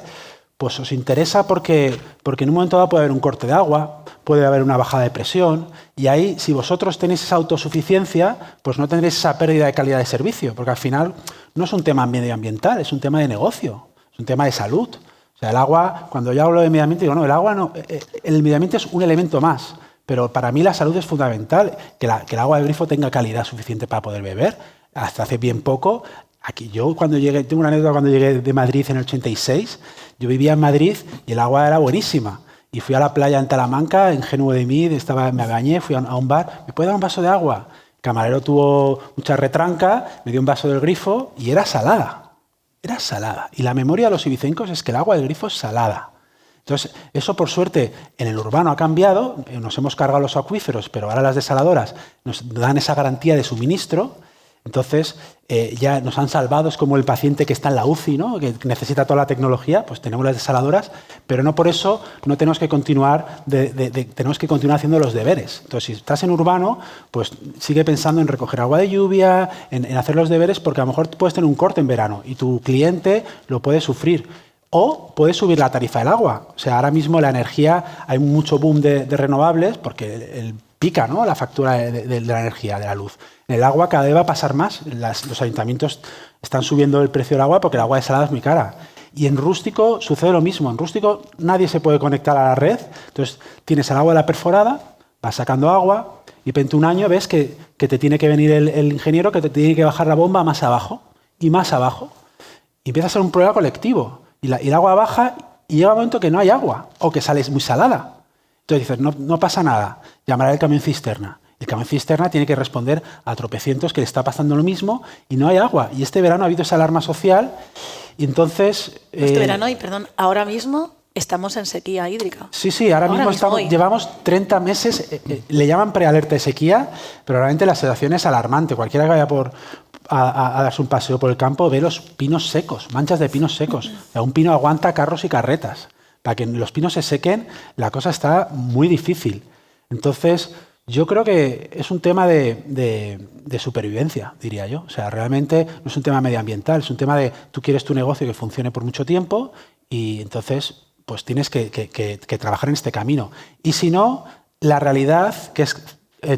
pues os interesa porque en un momento dado puede haber un corte de agua, puede haber una bajada de presión, y ahí, si vosotros tenéis esa autosuficiencia, pues no tendréis esa pérdida de calidad de servicio, porque al final no es un tema medioambiental, es un tema de negocio. Es un tema de salud. O sea, el agua, cuando yo hablo de medio ambiente, digo, no, el agua no, el medio ambiente es un elemento más, pero para mí la salud es fundamental, que el agua de grifo tenga calidad suficiente para poder beber. Hasta hace bien poco, aquí yo cuando llegué, tengo una anécdota cuando llegué de Madrid en el 86, yo vivía en Madrid y el agua era buenísima. Y fui a la playa en Talamanca, ingenuo de mí, me bañé, fui a un bar, ¿me puede dar un vaso de agua? El camarero tuvo mucha retranca, me dio un vaso del grifo y era salada. Era salada. Y la memoria de los ibicencos es que el agua del grifo es salada. Entonces, eso por suerte en el urbano ha cambiado, nos hemos cargado los acuíferos, pero ahora las desaladoras nos dan esa garantía de suministro. Entonces, ya nos han salvado, es como el paciente que está en la UCI, ¿no? Que necesita toda la tecnología, pues tenemos las desaladoras, pero no por eso no tenemos que continuar, tenemos que continuar haciendo los deberes. Entonces, si estás en urbano, pues sigue pensando en recoger agua de lluvia, en hacer los deberes, porque a lo mejor puedes tener un corte en verano y tu cliente lo puede sufrir. O puedes subir la tarifa del agua. O sea, ahora mismo la energía, hay mucho boom de renovables, porque pica, ¿no? La factura de la energía, de la luz. En el agua cada vez va a pasar más. Los ayuntamientos están subiendo el precio del agua porque el agua desalada es muy cara. Y en rústico sucede lo mismo. En rústico nadie se puede conectar a la red. Entonces tienes el agua de la perforada, vas sacando agua y de repente un año ves que te tiene que venir el ingeniero, que te tiene que bajar la bomba más abajo y más abajo. Y empieza a ser un problema colectivo. Y el agua baja y llega un momento que no hay agua o que sale muy salada. Entonces dices, no pasa nada, llamará el camión cisterna. El camión cisterna tiene que responder a tropecientos que le está pasando lo mismo y no hay agua. Y este verano ha habido esa alarma social y entonces... Este verano, y perdón, ahora mismo estamos en sequía hídrica. Sí, ahora mismo llevamos 30 meses, le llaman prealerta de sequía, pero realmente la situación es alarmante. Cualquiera que vaya a darse un paseo por el campo ve los pinos secos, manchas de pinos secos. O sea, un pino aguanta carros y carretas. Para que los pinos se sequen, la cosa está muy difícil. Entonces, yo creo que es un tema de supervivencia, diría yo. O sea, realmente no es un tema medioambiental, es un tema de tú quieres tu negocio que funcione por mucho tiempo y entonces pues tienes que trabajar en este camino. Y si no, la realidad, que es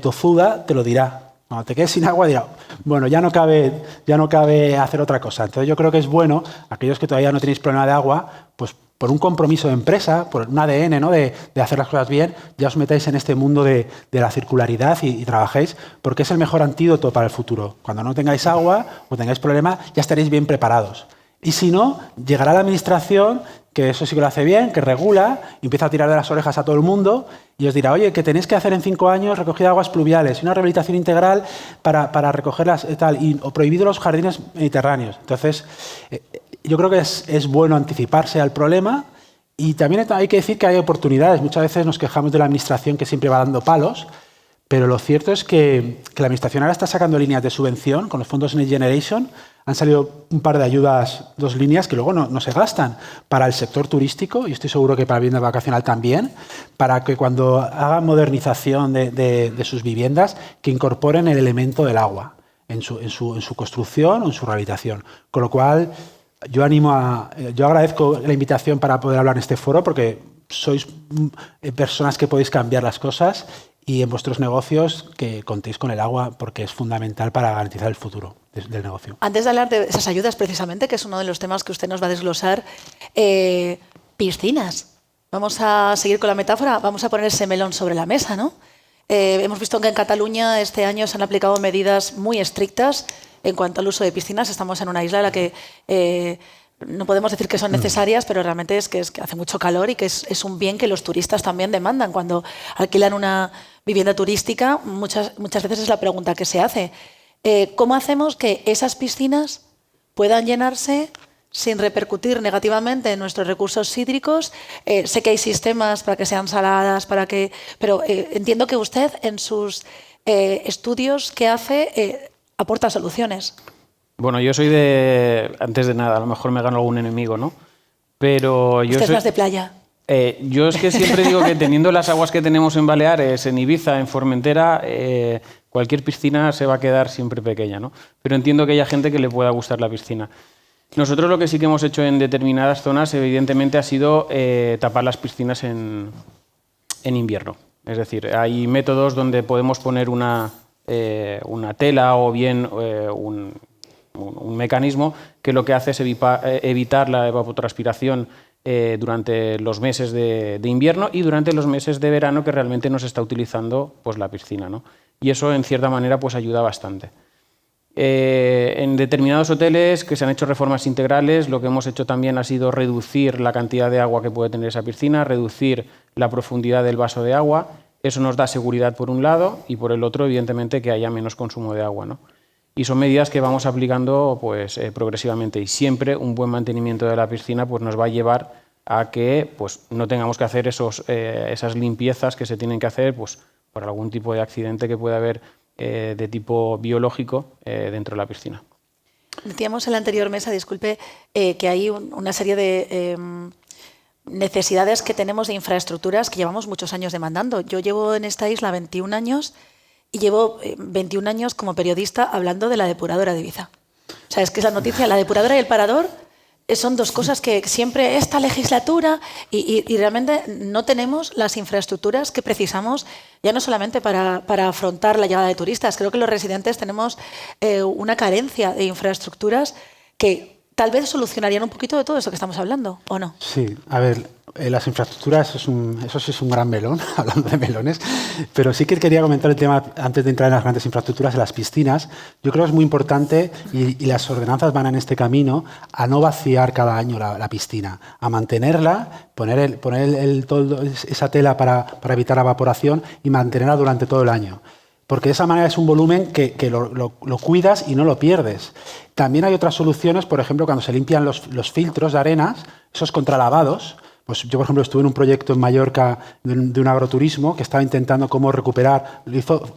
tozuda, te lo dirá. Cuando te quedes sin agua, dirá, bueno, ya no cabe hacer otra cosa. Entonces yo creo que es bueno, aquellos que todavía no tenéis problema de agua, pues por un compromiso de empresa, por un ADN, ¿no? de hacer las cosas bien, ya os metáis en este mundo de la circularidad y trabajéis, porque es el mejor antídoto para el futuro. Cuando no tengáis agua o tengáis problemas, ya estaréis bien preparados. Y si no, llegará la administración, que eso sí que lo hace bien, que regula, y empieza a tirar de las orejas a todo el mundo y os dirá, oye, que tenéis que hacer en 5 años recogida de aguas pluviales y una rehabilitación integral para recogerlas o prohibido los jardines mediterráneos. Entonces, yo creo que es bueno anticiparse al problema y también hay que decir que hay oportunidades. Muchas veces nos quejamos de la administración que siempre va dando palos, Pero lo cierto es que la Administración ahora está sacando líneas de subvención con los fondos Next Generation. Han salido un par de ayudas, 2 líneas que luego no se gastan para el sector turístico y estoy seguro que para vivienda vacacional también, para que cuando hagan modernización de sus viviendas, que incorporen el elemento del agua en su construcción o en su rehabilitación. Con lo cual, yo agradezco la invitación para poder hablar en este foro porque sois personas que podéis cambiar las cosas y en vuestros negocios que contéis con el agua porque es fundamental para garantizar el futuro del negocio. Antes de hablar de esas ayudas, precisamente, que es uno de los temas que usted nos va a desglosar, piscinas. Vamos a seguir con la metáfora, vamos a poner ese melón sobre la mesa, ¿no? Hemos visto que en Cataluña este año se han aplicado medidas muy estrictas en cuanto al uso de piscinas. Estamos en una isla en la que no podemos decir que son necesarias, pero realmente es que hace mucho calor y que es un bien que los turistas también demandan. Cuando alquilan una vivienda turística, muchas veces es la pregunta que se hace. ¿Cómo hacemos que esas piscinas puedan llenarse sin repercutir negativamente en nuestros recursos hídricos? Sé que hay sistemas para que sean saladas, pero entiendo que usted en sus estudios que hace aporta soluciones. Bueno, yo soy antes de nada, a lo mejor me gano algún enemigo, ¿no? Pero yo ¿Usted es soy más de playa? Yo es que siempre digo que teniendo las aguas que tenemos en Baleares, en Ibiza, en Formentera, cualquier piscina se va a quedar siempre pequeña, ¿no? Pero entiendo que haya gente que le pueda gustar la piscina. Nosotros lo que sí que hemos hecho en determinadas zonas, evidentemente, ha sido tapar las piscinas en invierno. Es decir, hay métodos donde podemos poner una tela o bien un mecanismo que lo que hace es evitar la evapotranspiración durante los meses de invierno y durante los meses de verano que realmente no se está utilizando pues, la piscina, ¿no? Y eso, en cierta manera, pues, ayuda bastante. En determinados hoteles que se han hecho reformas integrales, lo que hemos hecho también ha sido reducir la cantidad de agua que puede tener esa piscina, reducir la profundidad del vaso de agua. Eso nos da seguridad por un lado y por el otro, evidentemente, que haya menos consumo de agua, ¿no? Y son medidas que vamos aplicando pues, progresivamente y siempre un buen mantenimiento de la piscina pues, nos va a llevar a que pues, no tengamos que hacer esas limpiezas que se tienen que hacer pues, por algún tipo de accidente que pueda haber de tipo biológico dentro de la piscina. Decíamos en la anterior mesa, disculpe, que hay una serie de necesidades que tenemos de infraestructuras que llevamos muchos años demandando. Yo llevo en esta isla 21 años y llevo 21 años como periodista hablando de la depuradora de Ibiza. O sea, es que esa noticia, la depuradora y el parador, son dos cosas que siempre esta legislatura y realmente no tenemos las infraestructuras que precisamos, ya no solamente para afrontar la llegada de turistas. Creo que los residentes tenemos una carencia de infraestructuras que tal vez solucionarían un poquito de todo eso que estamos hablando, ¿o no? Sí, a ver, las infraestructuras, eso sí es un gran melón, hablando de melones, pero sí que quería comentar el tema, antes de entrar en las grandes infraestructuras, en las piscinas. Yo creo que es muy importante, y las ordenanzas van en este camino, a no vaciar cada año la piscina, a mantenerla, poner esa tela para evitar evaporación y mantenerla durante todo el año. Porque de esa manera es un volumen que lo cuidas y no lo pierdes. También hay otras soluciones, por ejemplo, cuando se limpian los filtros de arenas, esos contralavados. Pues yo, por ejemplo, estuve en un proyecto en Mallorca de un agroturismo que estaba intentando cómo recuperar,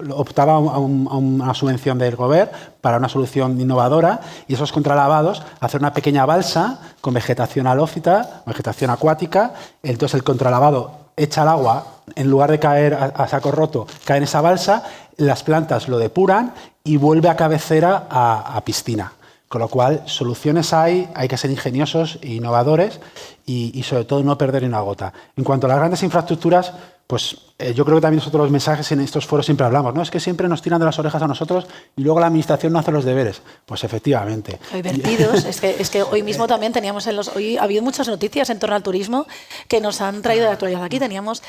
optaba a una subvención del gobierno para una solución innovadora y esos contralavados, hacer una pequeña balsa con vegetación halófita, vegetación acuática, entonces el contralavado echa el agua, en lugar de caer a saco roto, cae en esa balsa, las plantas lo depuran y vuelve a cabecera a piscina. Con lo cual, soluciones hay que ser ingeniosos e innovadores y sobre todo no perder ni una gota. En cuanto a las grandes infraestructuras, pues yo creo que también nosotros los mensajes en estos foros siempre hablamos, ¿no? Es que siempre nos tiran de las orejas a nosotros y luego la administración no hace los deberes. Pues efectivamente. Hay vertidos, es que hoy mismo también teníamos hoy ha habido muchas noticias en torno al turismo que nos han traído de actualidad aquí. Teníamos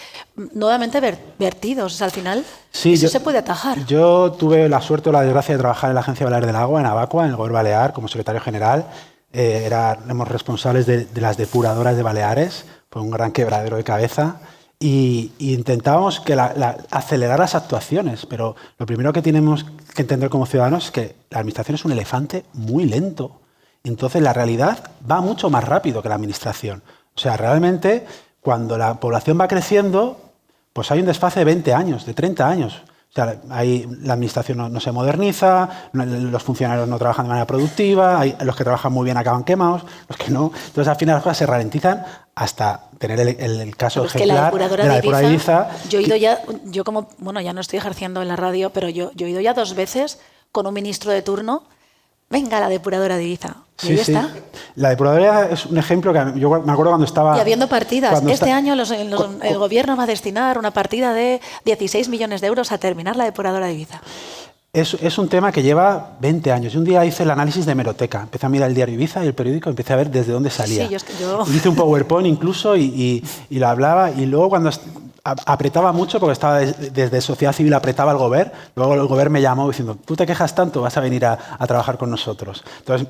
nuevamente vertidos. O sea, al final sí, eso se puede atajar. Yo tuve la suerte o la desgracia de trabajar en la Agencia Balear del Agua, en Abacua, en el Gobierno Balear, como secretario general. Éramos responsables de las depuradoras de Baleares, fue un gran quebradero de cabeza. Y intentábamos acelerar las actuaciones, pero lo primero que tenemos que entender como ciudadanos es que la administración es un elefante muy lento. Entonces, la realidad va mucho más rápido que la administración. O sea, realmente, cuando la población va creciendo, pues hay un desfase de 20 años, de 30 años. O sea, ahí la administración no se moderniza, los funcionarios no trabajan de manera productiva, los que trabajan muy bien acaban quemados, los que no. Entonces, al final las cosas se ralentizan hasta tener el caso ejemplar de la depuradora de Ibiza. Yo he ido ya, ya no estoy ejerciendo en la radio, pero yo he ido ya 2 veces con un ministro de turno. Venga, la depuradora de Ibiza. Y ahí está. La depuradora es un ejemplo que yo me acuerdo cuando estaba... Y habiendo partidas. Este año el gobierno va a destinar una partida de 16 millones de euros a terminar la depuradora de Ibiza. Es un tema que lleva 20 años. Y un día hice el análisis de hemeroteca. Empecé a mirar el diario Ibiza y el periódico, empecé a ver desde dónde salía. Sí, yo... Hice un PowerPoint incluso y lo hablaba. Y luego cuando apretaba mucho, porque estaba desde sociedad civil, apretaba al gobierno. Luego el gobierno me llamó diciendo, tú te quejas tanto, vas a venir a trabajar con nosotros. Entonces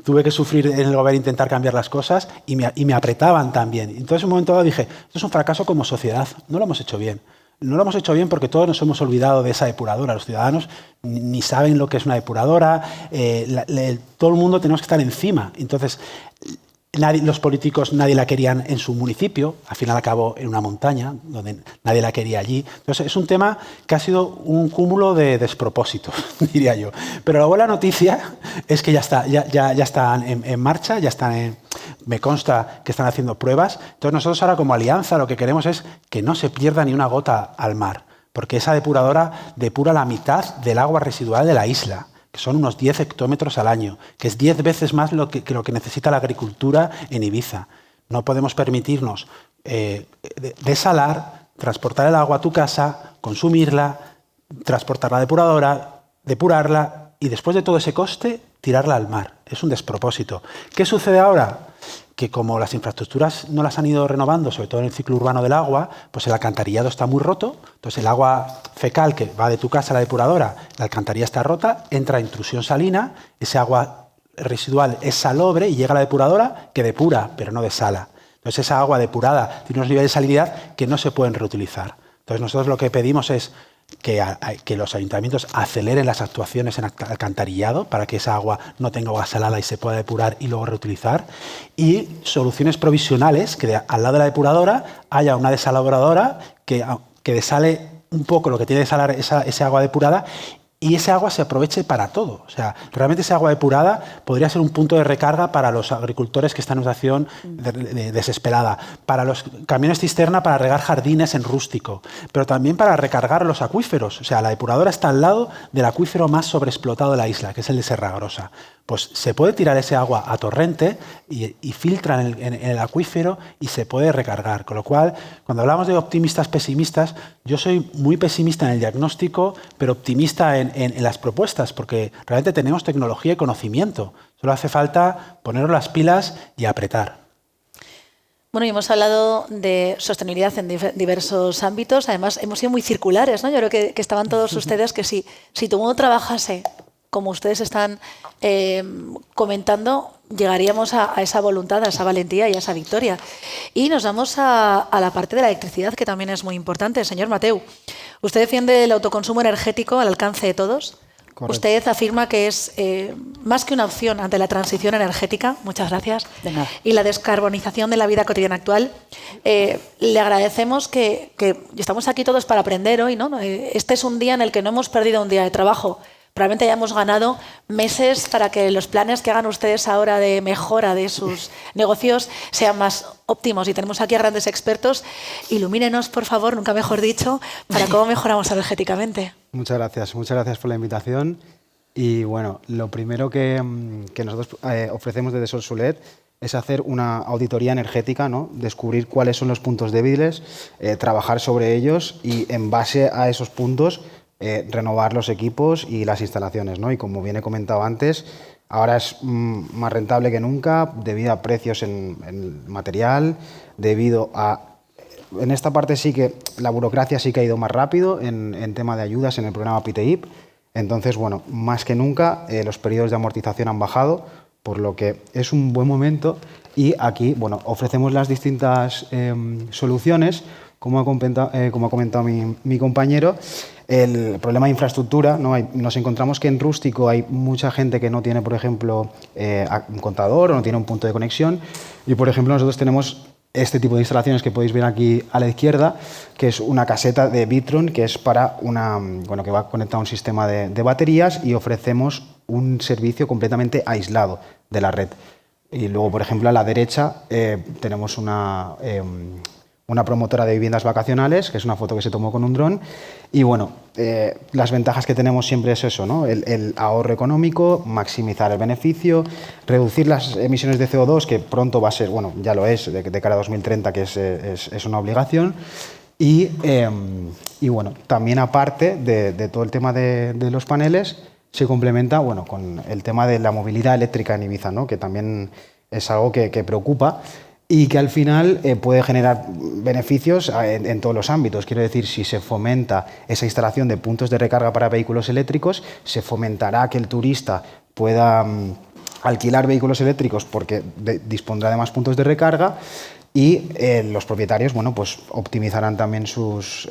tuve que sufrir en el gobierno, intentar cambiar las cosas y me apretaban también. Entonces en un momento dado dije, esto es un fracaso como sociedad, no lo hemos hecho bien. No lo hemos hecho bien porque todos nos hemos olvidado de esa depuradora. Los ciudadanos ni saben lo que es una depuradora. Todo el mundo tenemos que estar encima. Entonces, los políticos nadie la querían en su municipio. Al final acabó en una montaña donde nadie la quería allí. Entonces, es un tema que ha sido un cúmulo de despropósitos, diría yo. Pero la buena noticia es que ya están en marcha, ya están me consta que están haciendo pruebas. Entonces nosotros ahora como alianza lo que queremos es que no se pierda ni una gota al mar, porque esa depuradora depura la mitad del agua residual de la isla, que son unos 10 hectómetros al año, que es 10 veces más lo que necesita la agricultura en Ibiza. No podemos permitirnos desalar, transportar el agua a tu casa, consumirla, transportar la depuradora, depurarla y después de todo ese coste, tirarla al mar. Es un despropósito. ¿Qué sucede ahora? Que como las infraestructuras no las han ido renovando, sobre todo en el ciclo urbano del agua, pues el alcantarillado está muy roto, entonces el agua fecal que va de tu casa a la depuradora, la alcantarilla está rota, entra intrusión salina, ese agua residual es salobre y llega a la depuradora que depura, pero no desala. Entonces esa agua depurada tiene unos niveles de salinidad que no se pueden reutilizar. Entonces nosotros lo que pedimos es que los ayuntamientos aceleren las actuaciones en alcantarillado para que esa agua no tenga agua salada y se pueda depurar y luego reutilizar, y soluciones provisionales, que al lado de la depuradora haya una desaladoradora que desale un poco lo que tiene que desalar ese agua depurada y ese agua se aproveche para todo. O sea, realmente esa agua depurada podría ser un punto de recarga para los agricultores que están en una situación desesperada, para los camiones cisterna para regar jardines en rústico, pero también para recargar los acuíferos. O sea, la depuradora está al lado del acuífero más sobreexplotado de la isla, que es el de Serragrosa. Pues se puede tirar ese agua a torrente y filtra en el acuífero y se puede recargar. Con lo cual, cuando hablamos de optimistas, pesimistas, yo soy muy pesimista en el diagnóstico, pero optimista en las propuestas, porque realmente tenemos tecnología y conocimiento. Solo hace falta ponernos las pilas y apretar. Bueno, y hemos hablado de sostenibilidad en diversos ámbitos. Además, hemos sido muy circulares, ¿no? Yo creo que estaban todos ustedes que si todo el mundo trabajase como ustedes están comentando, llegaríamos a esa voluntad, a esa valentía y a esa victoria. Y nos vamos a la parte de la electricidad, que también es muy importante. Señor Mateu, usted defiende el autoconsumo energético al alcance de todos. Correcto. Usted afirma que es más que una opción ante la transición energética, muchas gracias, y la descarbonización de la vida cotidiana actual. Le agradecemos que estamos aquí todos para aprender hoy, ¿no? Este es un día en el que no hemos perdido un día de trabajo. Probablemente hayamos ganado meses para que los planes que hagan ustedes ahora de mejora de sus negocios sean más óptimos. Y tenemos aquí a grandes expertos. Ilumínenos, por favor, nunca mejor dicho, para cómo mejoramos energéticamente. Muchas gracias por la invitación. Y bueno, lo primero que nosotros ofrecemos desde Solsulet es hacer una auditoría energética, ¿no? Descubrir cuáles son los puntos débiles, trabajar sobre ellos y en base a esos puntos renovar los equipos y las instalaciones, ¿no? Y como bien he comentado antes, ahora es más rentable que nunca debido a precios en material, debido a... En esta parte sí que la burocracia sí que ha ido más rápido en tema de ayudas en el programa PITEIP. Entonces, bueno, más que nunca los periodos de amortización han bajado, por lo que es un buen momento y aquí, bueno, ofrecemos las distintas soluciones. Como ha comentado mi compañero, el problema de infraestructura, ¿no? Nos encontramos que en rústico hay mucha gente que no tiene, por ejemplo, un contador o no tiene un punto de conexión y, por ejemplo, nosotros tenemos este tipo de instalaciones que podéis ver aquí a la izquierda, que es una caseta de Vitron, que es para que va conectado a un sistema de baterías, y ofrecemos un servicio completamente aislado de la red. Y luego, por ejemplo, a la derecha tenemos una promotora de viviendas vacacionales, que es una foto que se tomó con un dron. Y bueno, las ventajas que tenemos siempre es eso, ¿no? El ahorro económico, maximizar el beneficio, reducir las emisiones de CO2, que pronto va a ser, bueno, ya lo es, de cara a 2030, que es una obligación. Y bueno, también aparte de todo el tema de los paneles, se complementa, bueno, con el tema de la movilidad eléctrica en Ibiza, ¿no? Que también es algo que preocupa y que al final puede generar beneficios en todos los ámbitos. Quiero decir, si se fomenta esa instalación de puntos de recarga para vehículos eléctricos, se fomentará que el turista pueda alquilar vehículos eléctricos porque dispondrá de más puntos de recarga. Y los propietarios, bueno, pues optimizarán también sus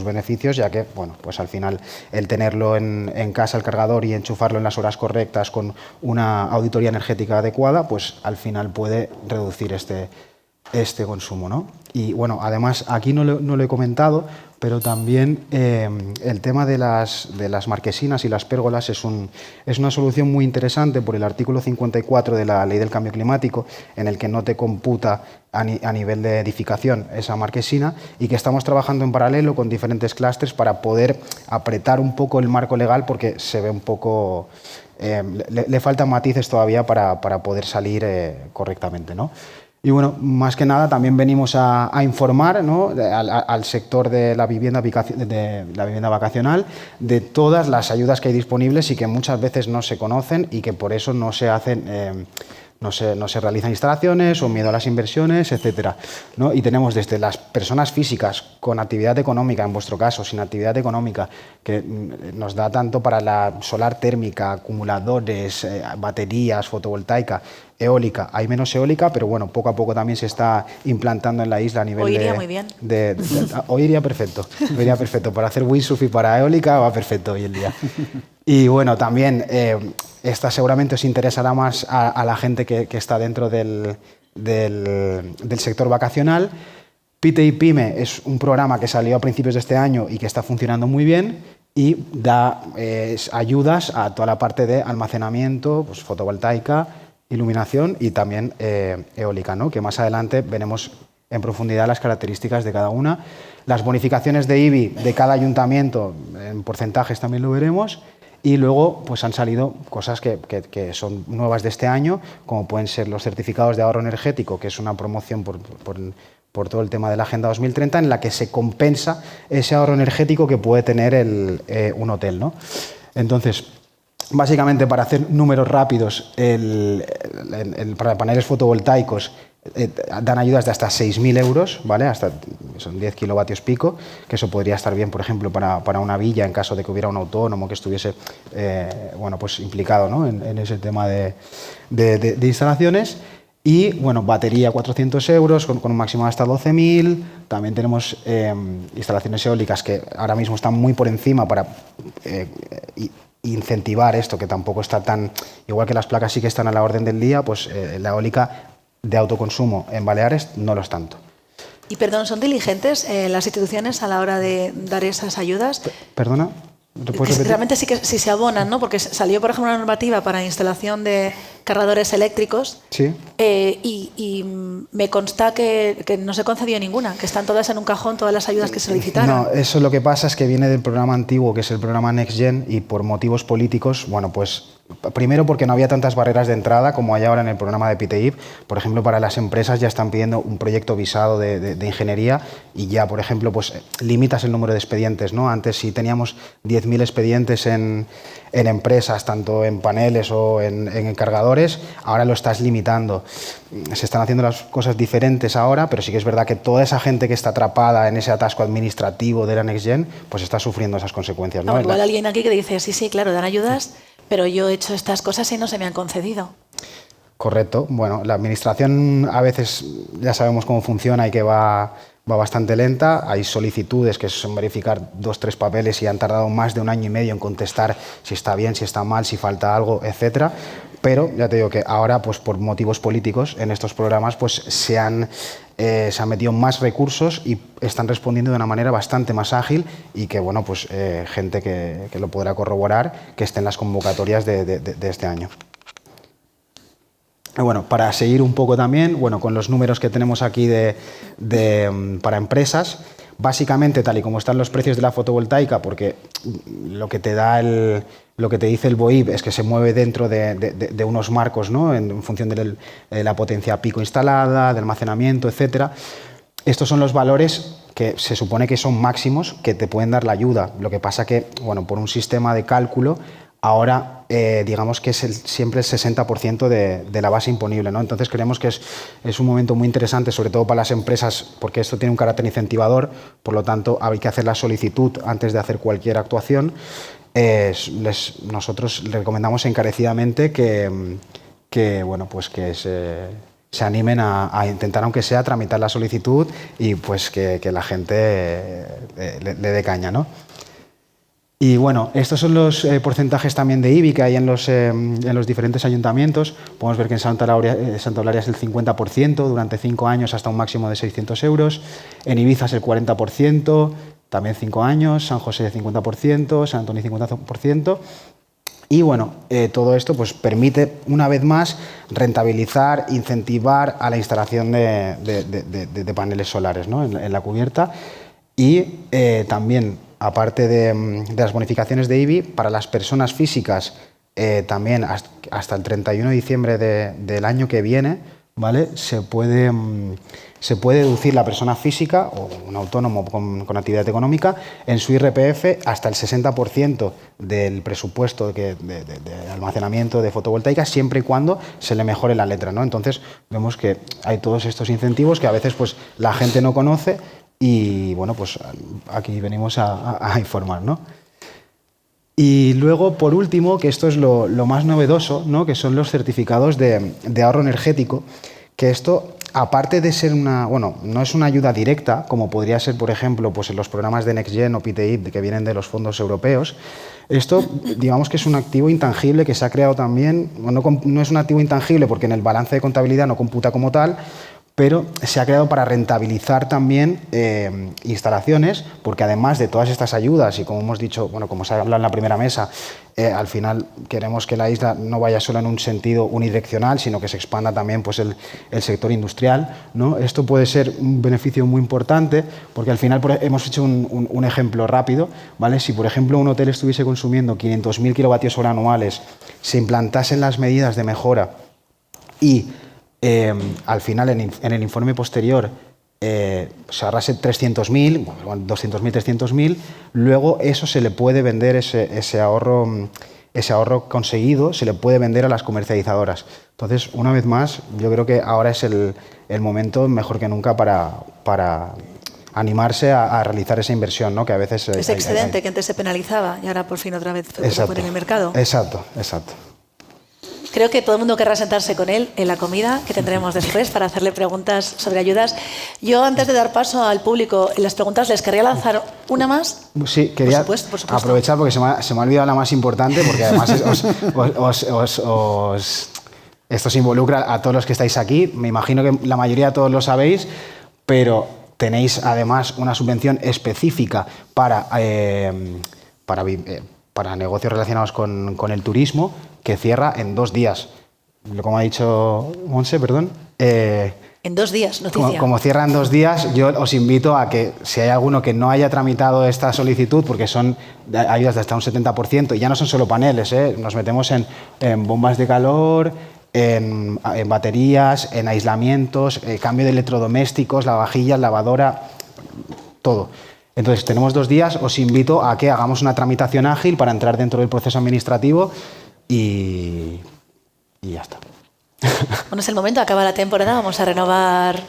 beneficios, ya que, bueno, pues al final el tenerlo en casa, el cargador, y enchufarlo en las horas correctas con una auditoría energética adecuada, pues al final puede reducir este consumo, ¿no? Y bueno, además aquí no lo he comentado, pero también el tema de las marquesinas y las pérgolas es una solución muy interesante por el artículo 54 de la Ley del Cambio Climático, en el que no te computa a nivel de edificación esa marquesina, y que estamos trabajando en paralelo con diferentes clústeres para poder apretar un poco el marco legal, porque se ve un poco... le faltan matices todavía para poder salir correctamente, ¿no? Y bueno, más que nada también venimos a informar, ¿no?, al sector de la vivienda vacacional de todas las ayudas que hay disponibles y que muchas veces no se conocen, y que por eso no se hacen... No se realizan instalaciones, o miedo a las inversiones, etcétera, ¿no? Y tenemos desde las personas físicas con actividad económica, en vuestro caso, sin actividad económica, que nos da tanto para la solar térmica, acumuladores, baterías, fotovoltaica, eólica. Hay menos eólica, pero bueno, poco a poco también se está implantando en la isla a nivel Hoy iría muy bien. Hoy iría perfecto. Hoy iría perfecto. Para hacer windsurf y para eólica va perfecto hoy en día. Y bueno, también esta seguramente os interesará más a la gente que está dentro del sector vacacional. PTI PYME es un programa que salió a principios de este año y que está funcionando muy bien, y da ayudas a toda la parte de almacenamiento, pues, fotovoltaica, iluminación y también eólica, ¿no? Que más adelante veremos en profundidad las características de cada una. Las bonificaciones de IBI de cada ayuntamiento, en porcentajes también lo veremos. Y luego pues han salido cosas que son nuevas de este año, como pueden ser los certificados de ahorro energético, que es una promoción por todo el tema de la Agenda 2030, en la que se compensa ese ahorro energético que puede tener un hotel, ¿no? Entonces, básicamente, para hacer números rápidos, para paneles fotovoltaicos dan ayudas de hasta 6.000 euros, ¿vale? Son 10 kilovatios pico, que eso podría estar bien, por ejemplo, para una villa, en caso de que hubiera un autónomo que estuviese bueno, pues implicado, ¿no?, en ese tema de instalaciones. Y bueno, batería 400 euros con un máximo de hasta 12.000. También tenemos instalaciones eólicas que ahora mismo están muy por encima para incentivar esto, que tampoco está tan... Igual que las placas sí que están a la orden del día, pues la eólica de autoconsumo en Baleares no lo es tanto. Y perdón, ¿son diligentes las instituciones a la hora de dar esas ayudas? ¿Perdona? Realmente sí que sí se abonan, ¿no? Porque salió, por ejemplo, una normativa para instalación de cargadores eléctricos. Sí. Y me consta que no se concedió ninguna, que están todas en un cajón, todas las ayudas que se solicitaron. No, eso lo que pasa es que viene del programa antiguo, que es el programa Next Gen, y por motivos políticos, bueno, pues primero porque no había tantas barreras de entrada como hay ahora en el programa de PTI. Por ejemplo, para las empresas ya están pidiendo un proyecto visado de ingeniería, y ya, por ejemplo, pues limitas el número de expedientes, ¿no? Antes, si teníamos 10.000 expedientes en empresas, tanto en paneles o en cargadores, ahora lo estás limitando. Se están haciendo las cosas diferentes ahora, pero sí que es verdad que toda esa gente que está atrapada en ese atasco administrativo de la Next Gen, pues está sufriendo esas consecuencias, ¿no? Igual alguien aquí que dice, sí, claro, dan ayudas, pero yo he hecho estas cosas y no se me han concedido. Correcto. Bueno, la administración a veces ya sabemos cómo funciona y que va bastante lenta. Hay solicitudes que son verificar 2 o 3 papeles y han tardado más de 1 año y medio en contestar si está bien, si está mal, si falta algo, etcétera. pero ya te digo que ahora, pues por motivos políticos, en estos programas pues se han metido más recursos y están respondiendo de una manera bastante más ágil y que, bueno, pues gente que lo podrá corroborar, que esté en las convocatorias de este año. Bueno, para seguir un poco también, bueno, con los números que tenemos aquí para empresas, básicamente tal y como están los precios de la fotovoltaica, porque lo que te dice el BOIB es que se mueve dentro de unos marcos, ¿no? En función de la potencia pico instalada, de almacenamiento, etcétera. Estos son los valores que se supone que son máximos, que te pueden dar la ayuda. Lo que pasa que, bueno, por un sistema de cálculo, ahora digamos que es siempre el 60% de la base imponible, ¿no? Entonces creemos que es un momento muy interesante, sobre todo para las empresas, porque esto tiene un carácter incentivador, por lo tanto hay que hacer la solicitud antes de hacer cualquier actuación. Nosotros les recomendamos encarecidamente que bueno, pues que se animen a intentar, aunque sea, tramitar la solicitud y pues que la gente le dé caña, ¿no? Y bueno, estos son los porcentajes también de IBI que hay en los diferentes ayuntamientos. Podemos ver que en Santa Eulalia es el 50% durante 5 años hasta un máximo de 600 euros. En Ibiza es el 40%, también 5 años. San José 50%, San Antonio 50%. Y bueno, todo esto pues permite una vez más rentabilizar, incentivar a la instalación de paneles solares, ¿no? en la cubierta. Y también, aparte de las bonificaciones de IBI, para las personas físicas también hasta el 31 de diciembre del año que viene, ¿vale? Se puede deducir la persona física o un autónomo con actividad económica en su IRPF hasta el 60% del presupuesto de almacenamiento de fotovoltaica, siempre y cuando se le mejore la letra, ¿no? Entonces vemos que hay todos estos incentivos que a veces pues la gente no conoce. Y bueno, pues aquí venimos a informar, ¿no? Y luego, por último, que esto es lo más novedoso, ¿no? Que son los certificados de ahorro energético, que esto, aparte de ser bueno, no es una ayuda directa, como podría ser, por ejemplo, pues en los programas de Next Gen o PTI que vienen de los fondos europeos. Esto, digamos que es un activo intangible que se ha creado también, no es un activo intangible porque en el balance de contabilidad no computa como tal, pero se ha creado para rentabilizar también instalaciones, porque además de todas estas ayudas y como hemos dicho, bueno, como se ha hablado en la primera mesa, al final queremos que la isla no vaya solo en un sentido unidireccional, sino que se expanda también pues, el sector industrial, ¿no? Esto puede ser un beneficio muy importante, porque al final hemos hecho un ejemplo rápido, ¿vale? Si, por ejemplo, un hotel estuviese consumiendo 500.000 kWh anuales, se implantasen las medidas de mejora y al final, en el informe posterior, se ahorrase 300.000, 200.000, 300.000, luego eso se le puede vender, ese ahorro conseguido, se le puede vender a las comercializadoras. Entonces, una vez más, yo creo que ahora es el momento mejor que nunca para animarse a realizar esa inversión, ¿no? Que a veces ese excedente que antes se penalizaba y ahora por fin otra vez se pone en el mercado. Exacto. Creo que todo el mundo querrá sentarse con él en la comida que tendremos después para hacerle preguntas sobre ayudas. Yo, antes de dar paso al público en las preguntas, les querría lanzar una más. Sí, quería por supuesto. aprovechar porque se me ha olvidado la más importante, porque además esto se involucra a todos los que estáis aquí. Me imagino que la mayoría de todos lo sabéis, pero tenéis además una subvención específica para negocios relacionados con el turismo, que cierra en 2 días. Como ha dicho Montse, perdón. En 2 días, noticia. Como cierra en 2 días, yo os invito a que, si hay alguno que no haya tramitado esta solicitud, porque son ayudas de hasta un 70%, y ya no son solo paneles, nos metemos en bombas de calor, en baterías, en aislamientos, cambio de electrodomésticos, lavavajillas, lavadora, todo. Entonces, tenemos 2 días, os invito a que hagamos una tramitación ágil para entrar dentro del proceso administrativo y ya está. Bueno, es el momento, acaba la temporada, vamos a renovar.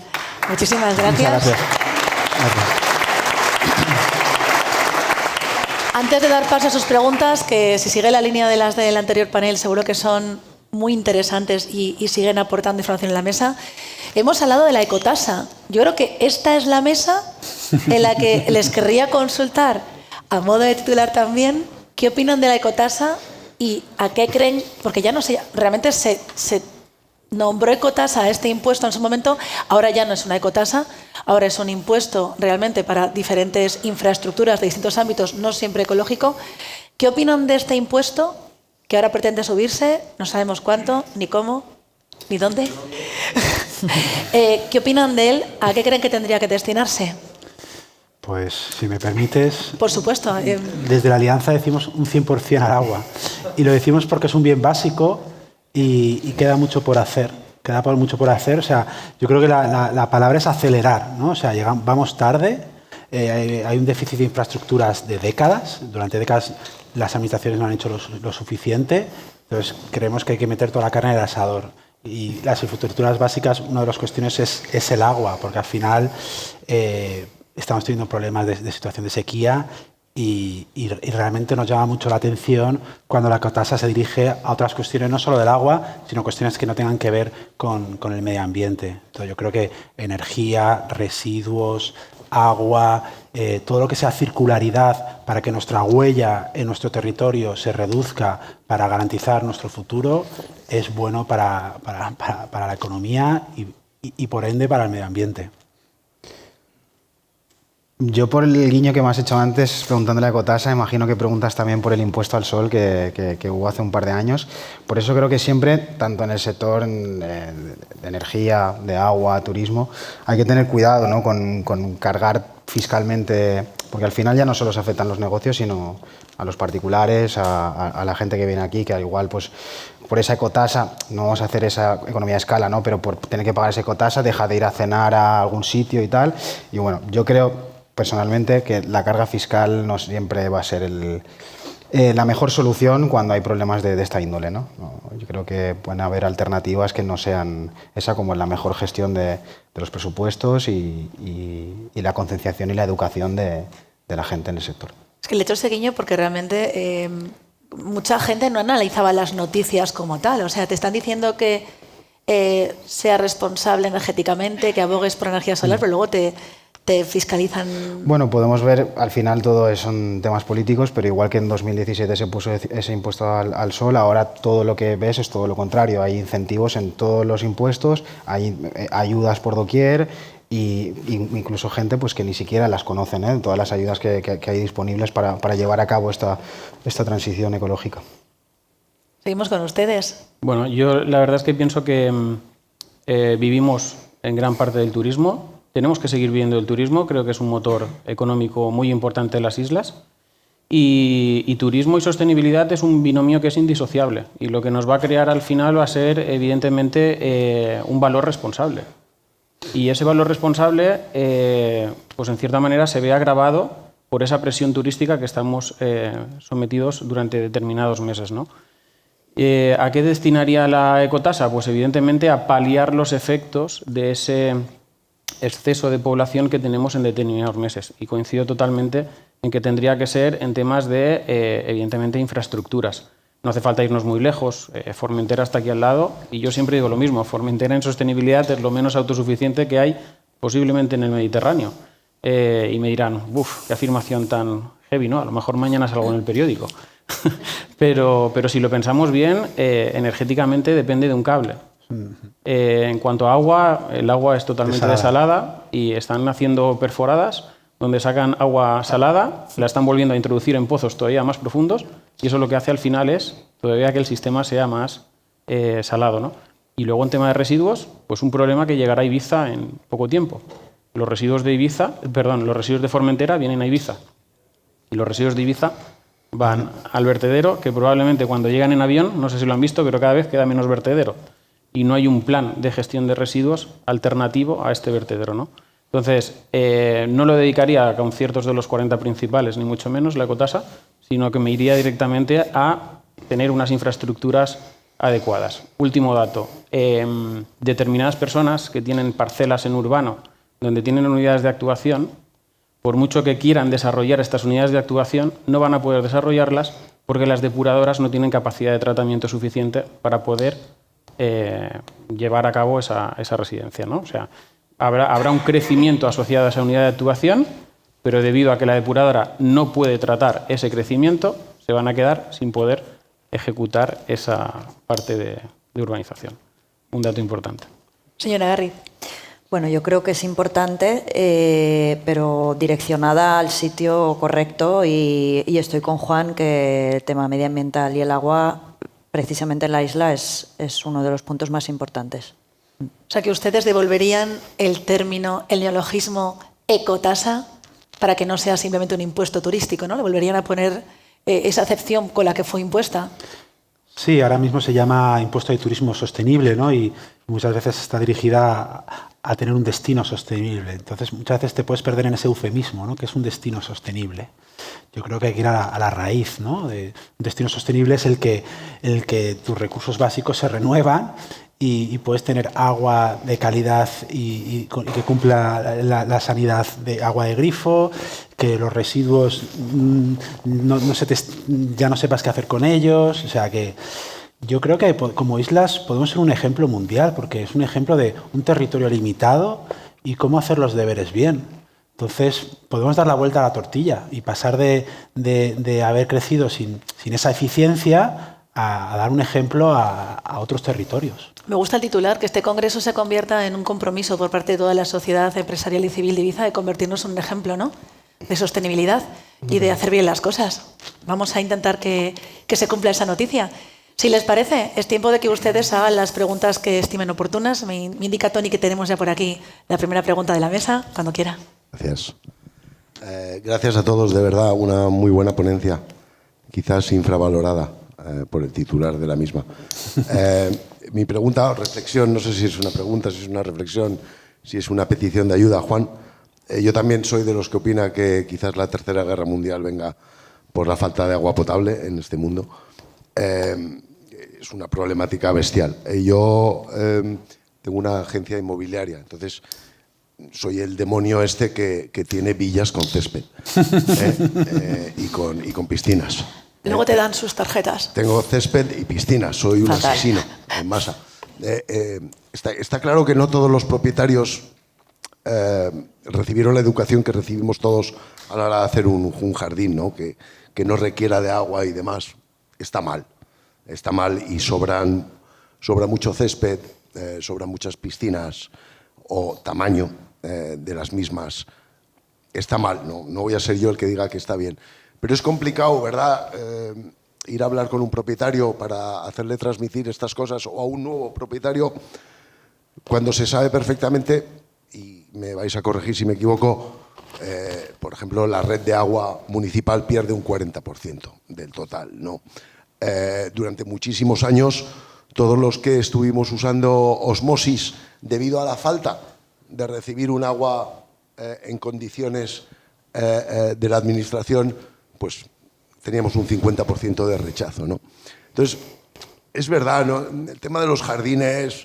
Muchísimas gracias. Muchas gracias. Antes de dar paso a sus preguntas, que si sigue la línea de las del anterior panel, seguro que son muy interesantes y siguen aportando información en la mesa. Hemos hablado de la ecotasa. Yo creo que esta es la mesa en la que les querría consultar, a modo de titular también, ¿qué opinan de la ecotasa ¿Y a qué creen? Porque ya no sé, realmente se nombró ecotasa a este impuesto en su momento, ahora ya no es una ecotasa, ahora es un impuesto realmente para diferentes infraestructuras de distintos ámbitos, no siempre ecológico. ¿Qué opinan de este impuesto que ahora pretende subirse? No sabemos cuánto, ni cómo, ni dónde. ¿Qué opinan de él? ¿A qué creen que tendría que destinarse? Pues, si me permites... Por supuesto. Desde la Alianza decimos un 100% al agua. Y lo decimos porque es un bien básico y queda mucho por hacer. Queda mucho por hacer. O sea, yo creo que la palabra es acelerar, ¿no? O sea, vamos tarde. Hay un déficit de infraestructuras de décadas. Durante décadas las administraciones no han hecho lo suficiente. Entonces, creemos que hay que meter toda la carne en el asador. Y las infraestructuras básicas, una de las cuestiones es el agua, porque al final estamos teniendo problemas de situación de sequía y realmente nos llama mucho la atención cuando la ecotasa se dirige a otras cuestiones, no solo del agua, sino cuestiones que no tengan que ver con el medio ambiente. Entonces, yo creo que energía, residuos, agua, todo lo que sea circularidad para que nuestra huella en nuestro territorio se reduzca para garantizar nuestro futuro es bueno para la economía y por ende para el medio ambiente. Yo, por el guiño que me has hecho antes preguntándole a ecotasa, imagino que preguntas también por el impuesto al sol que hubo hace un par de años. Por eso creo que siempre, tanto en el sector de energía, de agua, turismo, hay que tener cuidado, ¿no? con cargar fiscalmente, porque al final ya no solo se afectan los negocios, sino a los particulares, a la gente que viene aquí, que al igual, pues, por esa ecotasa, no vamos a hacer esa economía de escala, ¿no? Pero por tener que pagar esa ecotasa, deja de ir a cenar a algún sitio y tal. Y bueno, yo creo personalmente que la carga fiscal no siempre va a ser la mejor solución cuando hay problemas de esta índole, ¿no? Yo creo que pueden haber alternativas que no sean esa como la mejor gestión de los presupuestos y la concienciación y la educación de la gente en el sector. Es que le he hecho ese guiño porque realmente mucha gente no analizaba las noticias como tal. O sea, te están diciendo que seas responsable energéticamente, que abogues por energía solar, pero luego te fiscalizan. Bueno, podemos ver, al final todo son temas políticos, pero igual que en 2017 se puso ese impuesto al sol, ahora todo lo que ves es todo lo contrario. Hay incentivos en todos los impuestos, hay ayudas por doquier y incluso gente pues que ni siquiera las conocen, ¿eh? Todas las ayudas que hay disponibles para llevar a cabo esta transición ecológica. Seguimos con ustedes. Bueno, yo la verdad es que pienso que vivimos en gran parte del turismo. Tenemos que seguir viviendo el turismo, creo que es un motor económico muy importante en las islas. Y turismo y sostenibilidad es un binomio que es indisociable. Y lo que nos va a crear al final va a ser, evidentemente, un valor responsable. Y ese valor responsable, pues en cierta manera, se ve agravado por esa presión turística que estamos sometidos durante determinados meses, ¿no? ¿A qué destinaría la ecotasa? Pues evidentemente a paliar los efectos de ese exceso de población que tenemos en determinados meses. Y coincido totalmente en que tendría que ser en temas de, evidentemente, infraestructuras. No hace falta irnos muy lejos. Formentera está aquí al lado y yo siempre digo lo mismo. Formentera en sostenibilidad es lo menos autosuficiente que hay posiblemente en el Mediterráneo. Y me dirán, uff, qué afirmación tan heavy, ¿no? A lo mejor mañana salgo en el periódico. pero si lo pensamos bien, energéticamente depende de un cable. En cuanto a agua, el agua es totalmente desalada y están haciendo perforadas donde sacan agua salada, la están volviendo a introducir en pozos todavía más profundos y eso lo que hace al final es todavía que el sistema sea más salado, ¿no? Y luego en tema de residuos, pues un problema que llegará a Ibiza en poco tiempo. Los residuos de Formentera vienen a Ibiza y los residuos de Ibiza van al vertedero, que probablemente cuando llegan en avión, no sé si lo han visto, pero cada vez queda menos vertedero. Y no hay un plan de gestión de residuos alternativo a este vertedero, ¿no? Entonces, no lo dedicaría a conciertos de los 40 principales, ni mucho menos la ecotasa, sino que me iría directamente a tener unas infraestructuras adecuadas. Último dato, determinadas personas que tienen parcelas en urbano donde tienen unidades de actuación, por mucho que quieran desarrollar estas unidades de actuación, no van a poder desarrollarlas porque las depuradoras no tienen capacidad de tratamiento suficiente para poder llevar a cabo esa residencia, ¿no? O sea, habrá un crecimiento asociado a esa unidad de actuación, pero debido a que la depuradora no puede tratar ese crecimiento, se van a quedar sin poder ejecutar esa parte de urbanización. Un dato importante. Señora Garriz. Bueno, yo creo que es importante, pero direccionada al sitio correcto y estoy con Juan que el tema medioambiental y el agua, precisamente en la isla, es uno de los puntos más importantes. O sea, que ustedes devolverían el término, el neologismo ecotasa para que no sea simplemente un impuesto turístico, ¿no? Le volverían a poner esa acepción con la que fue impuesta. Sí, ahora mismo se llama impuesto de turismo sostenible, ¿no? Y muchas veces está dirigida a tener un destino sostenible. Entonces, muchas veces te puedes perder en ese eufemismo, ¿no? Que es un destino sostenible. Yo creo que hay que ir a la raíz, ¿no? Un destino sostenible es el que tus recursos básicos se renuevan y puedes tener agua de calidad y que cumpla la sanidad de agua de grifo, que los residuos ya no sepas qué hacer con ellos. O sea que yo creo que como islas podemos ser un ejemplo mundial, porque es un ejemplo de un territorio limitado y cómo hacer los deberes bien. Entonces podemos dar la vuelta a la tortilla y pasar de haber crecido sin esa eficiencia a dar un ejemplo a otros territorios. Me gusta el titular, que este congreso se convierta en un compromiso por parte de toda la sociedad empresarial y civil de Ibiza de convertirnos en un ejemplo, ¿no?, de sostenibilidad y de hacer bien las cosas. Vamos a intentar que se cumpla esa noticia. Si les parece, es tiempo de que ustedes hagan las preguntas que estimen oportunas. Me indica Tony que tenemos ya por aquí la primera pregunta de la mesa, cuando quiera. Gracias. Gracias a todos, de verdad, una muy buena ponencia, quizás infravalorada por el titular de la misma. Mi pregunta o reflexión, no sé si es una pregunta, si es una reflexión, si es una petición de ayuda, Juan. Yo también soy de los que opina que quizás la Tercera Guerra Mundial venga por la falta de agua potable en este mundo. Es una problemática bestial. Yo tengo una agencia inmobiliaria, entonces soy el demonio este que tiene villas con césped y con piscinas. Luego te dan sus tarjetas. Tengo césped y piscinas, soy un Fatal. asesino en masa. Está claro que no todos los propietarios recibieron la educación que recibimos todos a la hora de hacer un jardín, ¿no? Que no requiera de agua y demás. Está mal y sobra mucho césped, sobran muchas piscinas o tamaño de las mismas. Está mal, no voy a ser yo el que diga que está bien. Pero es complicado, ¿verdad? Ir a hablar con un propietario para hacerle transmitir estas cosas o a un nuevo propietario cuando se sabe perfectamente, y me vais a corregir si me equivoco, por ejemplo, la red de agua municipal pierde un 40% del total, ¿no? Durante muchísimos años, todos los que estuvimos usando osmosis debido a la falta de recibir un agua en condiciones de la administración, pues teníamos un 50% de rechazo, ¿no? Entonces, es verdad, ¿no? El tema de los jardines,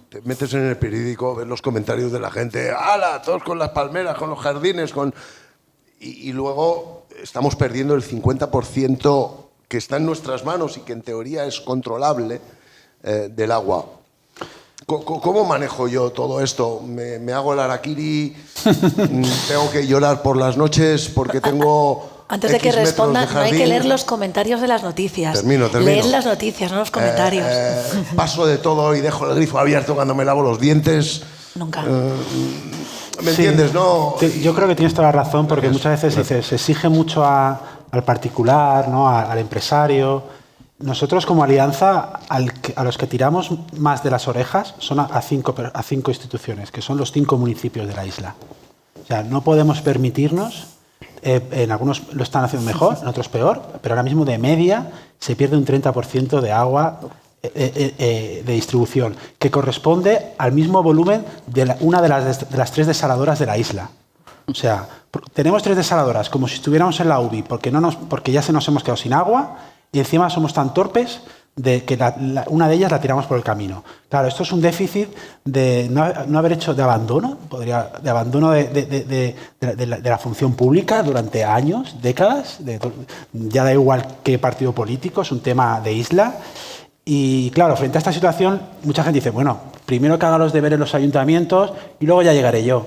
te metes en el periódico, ves los comentarios de la gente, ¡hala! Todos con las palmeras, con los jardines, y luego estamos perdiendo el 50% que está en nuestras manos y que en teoría es controlable del agua. ¿Cómo manejo yo todo esto? ¿Me hago el harakiri? ¿Tengo que llorar por las noches porque tengo... Antes de que respondan, no hay que leer los comentarios de las noticias. Termino. Leer las noticias, no los comentarios. Paso de todo y dejo el grifo abierto cuando me lavo los dientes. Nunca. ¿Me entiendes, no? Yo creo que tienes toda la razón, porque muchas veces se exige mucho al particular, ¿no? Al empresario. Nosotros, como alianza, a los que tiramos más de las orejas son a cinco instituciones, que son los 5 municipios de la isla. O sea, no podemos permitirnos... en algunos lo están haciendo mejor, en otros peor, pero ahora mismo de media se pierde un 30% de agua de distribución, que corresponde al mismo volumen de una de las 3 desaladoras de la isla. O sea, tenemos 3 desaladoras como si estuviéramos en la UBI, porque ya nos hemos quedado sin agua y encima somos tan torpes de que una de ellas la tiramos por el camino. Claro, esto es un déficit de no haber hecho de abandono, de la función pública durante años, décadas, ya da igual qué partido político, es un tema de isla. Y claro, frente a esta situación, mucha gente dice, bueno, primero que hagan los deberes los ayuntamientos y luego ya llegaré yo.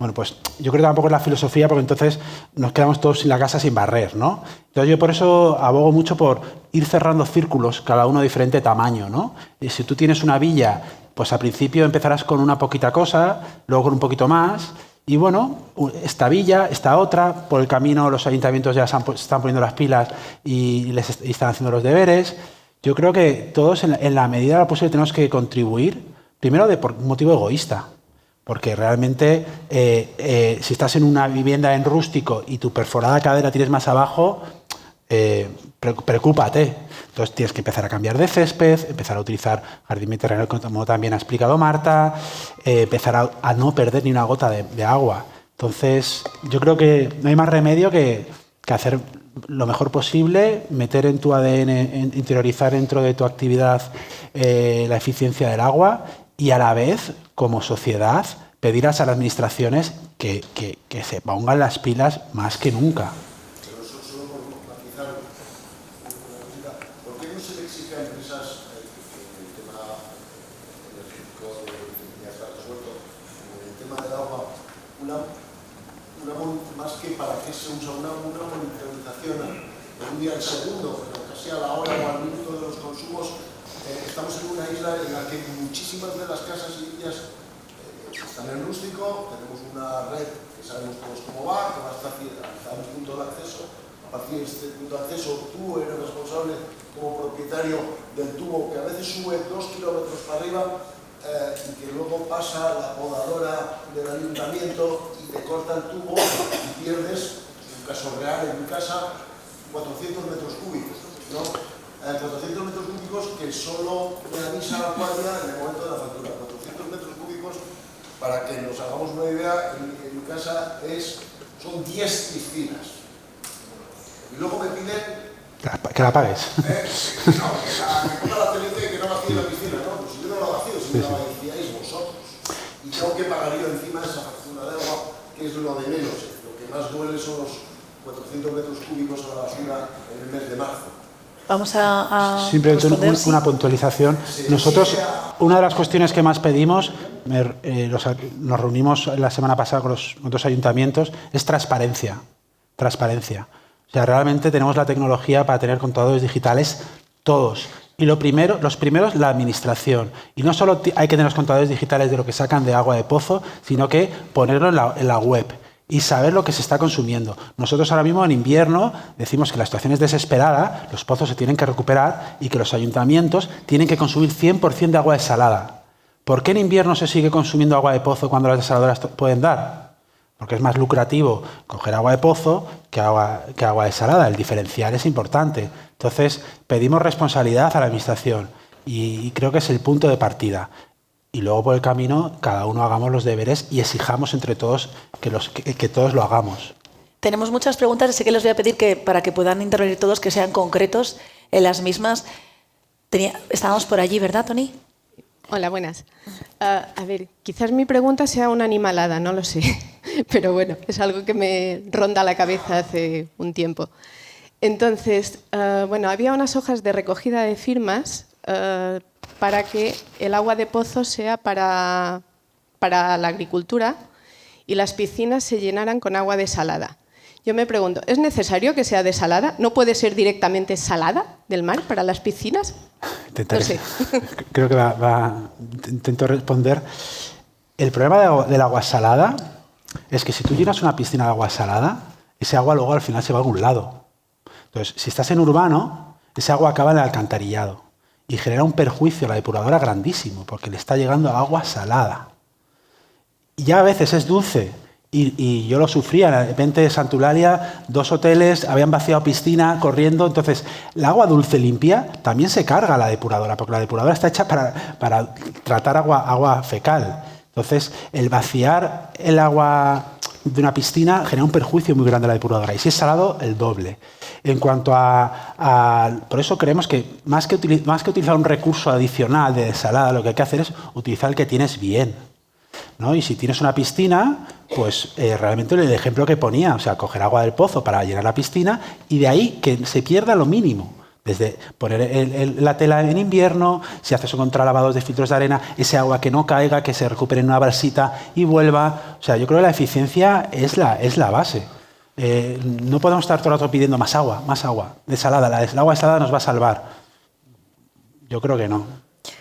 Bueno, pues yo creo que tampoco es la filosofía, porque entonces nos quedamos todos en la casa sin barrer, ¿no? Entonces yo por eso abogo mucho por ir cerrando círculos, cada uno de diferente tamaño, ¿no? Y si tú tienes una villa, pues al principio empezarás con una poquita cosa, luego con un poquito más, y bueno, esta villa, esta otra, por el camino los ayuntamientos ya se están poniendo las pilas y están haciendo los deberes. Yo creo que todos en la medida de lo posible tenemos que contribuir, primero por un motivo egoísta, porque realmente si estás en una vivienda en rústico y tu perforada cadera tienes más abajo, preocúpate. Entonces tienes que empezar a cambiar de césped, empezar a utilizar jardín mediterráneo, como también ha explicado Marta, empezar a no perder ni una gota de agua. Entonces yo creo que no hay más remedio que hacer lo mejor posible, meter en tu ADN, interiorizar dentro de tu actividad la eficiencia del agua y a la vez, como sociedad, pedir a las administraciones que se pongan las pilas más que nunca. ¿Por qué no se le exige a empresas el tema energético ya está resuelto, el tema del agua, más que para qué se usa una monitorización de un día al segundo, pero casi a la hora o al minuto de los consumos? Estamos en una isla en la que muchísimas de las casas y villas están en rústico, tenemos una red que sabemos todos cómo va, que va hasta un punto de acceso. A partir de este punto de acceso, tú eres responsable como propietario del tubo, que a veces sube 2 kilómetros para arriba y que luego pasa la podadora del ayuntamiento y te corta el tubo y pierdes, en un caso real en mi casa, 400 metros cúbicos, ¿no? 400 metros cúbicos que solo me avisa la guardia en el momento de la factura. 400 metros cúbicos, para que nos hagamos una idea, en mi casa son 10 piscinas. Y luego me piden... Que la pagues. No, me ponga la tele que no vacíe la piscina, ¿no? Pues yo no la vacío, si la vaciáis vosotros. Y tengo que pagar yo encima esa factura de agua, que es lo de menos. Lo que más duele son los 400 metros cúbicos a la basura en el mes de marzo. Vamos a simplemente responder, una puntualización. Nosotros, una de las cuestiones que más pedimos, nos reunimos la semana pasada con los otros ayuntamientos, es transparencia. Transparencia. O sea, realmente tenemos la tecnología para tener contadores digitales todos. Y los primeros, la administración. Y no solo hay que tener los contadores digitales de lo que sacan de agua de pozo, sino que ponerlo en la web y saber lo que se está consumiendo. Nosotros ahora mismo en invierno decimos que la situación es desesperada, los pozos se tienen que recuperar y que los ayuntamientos tienen que consumir 100% de agua desalada. ¿Por qué en invierno se sigue consumiendo agua de pozo cuando las desaladoras pueden dar? Porque es más lucrativo coger agua de pozo que agua desalada. El diferencial es importante. Entonces, pedimos responsabilidad a la administración y creo que es el punto de partida. Y luego por el camino cada uno hagamos los deberes y exijamos entre todos que todos lo hagamos. Tenemos muchas preguntas, así que les voy a pedir que para que puedan intervenir todos, que sean concretos en las mismas. Estábamos por allí, ¿verdad, Tony? Hola, buenas. A ver, quizás mi pregunta sea una animalada, no lo sé, pero bueno, es algo que me ronda la cabeza hace un tiempo. Entonces, bueno, había unas hojas de recogida de firmas para que el agua de pozo sea para la agricultura y las piscinas se llenaran con agua desalada. Yo me pregunto, ¿es necesario que sea desalada? ¿No puede ser directamente salada del mar para las piscinas? No sé. Creo que intento responder. El problema del agua salada es que si tú llenas una piscina de agua salada, ese agua luego al final se va a algún lado. Entonces, si estás en urbano, ese agua acaba en el alcantarillado y genera un perjuicio a la depuradora grandísimo porque le está llegando agua salada. Y ya a veces es dulce. Y yo lo sufría, de repente de Santulalia, 2 hoteles, habían vaciado piscina, corriendo. Entonces, el agua dulce limpia también se carga a la depuradora, porque la depuradora está hecha para tratar agua fecal. Entonces, el vaciar el agua de una piscina genera un perjuicio muy grande a la depuradora. Y si es salado, el doble. En cuanto por eso creemos que más que utilizar un recurso adicional de desalada, lo que hay que hacer es utilizar el que tienes bien, ¿no? Y si tienes una piscina, pues realmente el ejemplo que ponía, o sea, coger agua del pozo para llenar la piscina y de ahí que se pierda lo mínimo. Desde poner la tela en invierno, si haces un contralavados de filtros de arena, ese agua que no caiga, que se recupere en una balsita y vuelva. O sea, yo creo que la eficiencia es la base. No podemos estar todo el rato pidiendo más agua, desalada. El agua desalada nos va a salvar. Yo creo que no.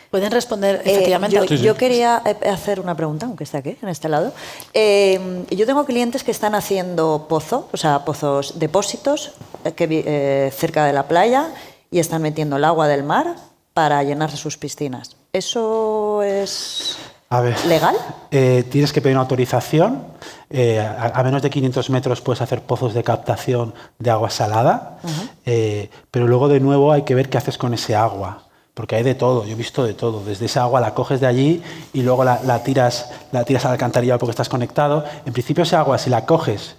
Pueden responder efectivamente. Yo quería hacer una pregunta, aunque esté aquí, en este lado. Yo tengo clientes que están haciendo pozos, depósitos cerca de la playa y están metiendo el agua del mar para llenarse sus piscinas. ¿Eso es legal? Tienes que pedir una autorización. A menos de 500 metros puedes hacer pozos de captación de agua salada, pero luego de nuevo hay que ver qué haces con ese agua. Porque hay de todo, yo he visto de todo. Desde esa agua la coges de allí y luego la tiras al alcantarillado porque estás conectado. En principio esa agua, si la coges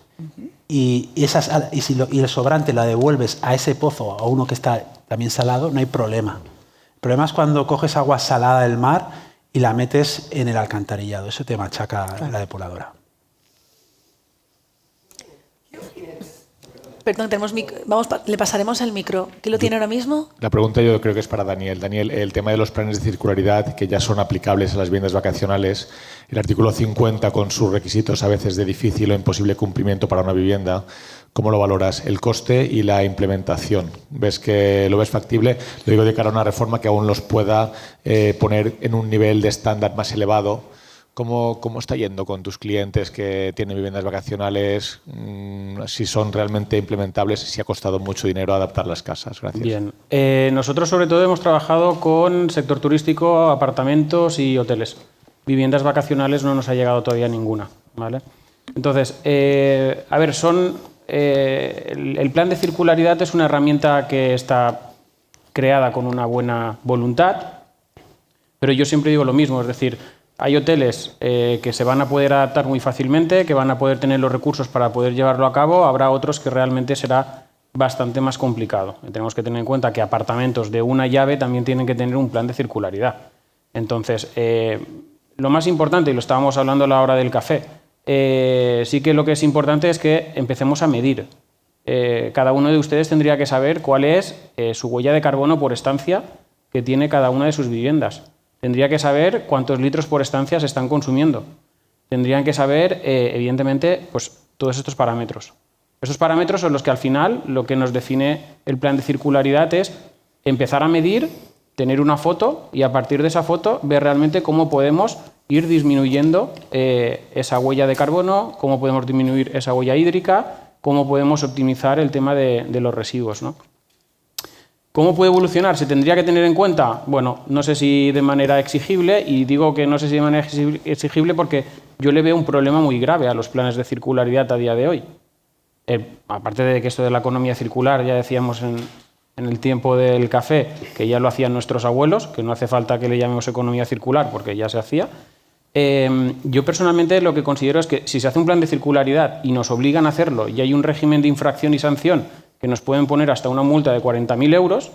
y el sobrante la devuelves a ese pozo o a uno que está también salado, no hay problema. El problema es cuando coges agua salada del mar y la metes en el alcantarillado. Eso te machaca la depuradora. Perdón, le pasaremos el micro. ¿Quién lo tiene ahora mismo? La pregunta yo creo que es para Daniel. Daniel, el tema de los planes de circularidad que ya son aplicables a las viviendas vacacionales, el artículo 50 con sus requisitos a veces de difícil o imposible cumplimiento para una vivienda, ¿cómo lo valoras? El coste y la implementación. ¿Ves que lo ves factible? Lo digo de cara a una reforma que aún los pueda poner en un nivel de estándar más elevado. ¿Cómo está yendo con tus clientes que tienen viviendas vacacionales? Si son realmente implementables, si ha costado mucho dinero adaptar las casas. Gracias. Bien. Nosotros sobre todo hemos trabajado con sector turístico, apartamentos y hoteles. Viviendas vacacionales no nos ha llegado todavía ninguna, ¿vale? Entonces, el plan de circularidad es una herramienta que está creada con una buena voluntad, pero yo siempre digo lo mismo, es decir, hay hoteles que se van a poder adaptar muy fácilmente, que van a poder tener los recursos para poder llevarlo a cabo. Habrá otros que realmente será bastante más complicado. Tenemos que tener en cuenta que apartamentos de una llave también tienen que tener un plan de circularidad. Entonces, lo más importante, y lo estábamos hablando a la hora del café, sí que lo que es importante es que empecemos a medir. Cada uno de ustedes tendría que saber cuál es su huella de carbono por estancia que tiene cada una de sus viviendas. Tendría que saber cuántos litros por estancia se están consumiendo. Tendrían que saber, evidentemente, pues, todos estos parámetros. Esos parámetros son los que al final lo que nos define el plan de circularidad es empezar a medir, tener una foto y a partir de esa foto ver realmente cómo podemos ir disminuyendo esa huella de carbono, cómo podemos disminuir esa huella hídrica, cómo podemos optimizar el tema de los residuos, ¿no? ¿Cómo puede evolucionar? ¿Se tendría que tener en cuenta? Bueno, no sé si de manera exigible, y digo que no sé si de manera exigible porque yo le veo un problema muy grave a los planes de circularidad a día de hoy. Aparte de que esto de la economía circular, ya decíamos en el tiempo del café, que ya lo hacían nuestros abuelos, que no hace falta que le llamemos economía circular porque ya se hacía. Yo personalmente lo que considero es que si se hace un plan de circularidad y nos obligan a hacerlo y hay un régimen de infracción y sanción que nos pueden poner hasta una multa de 40.000 euros,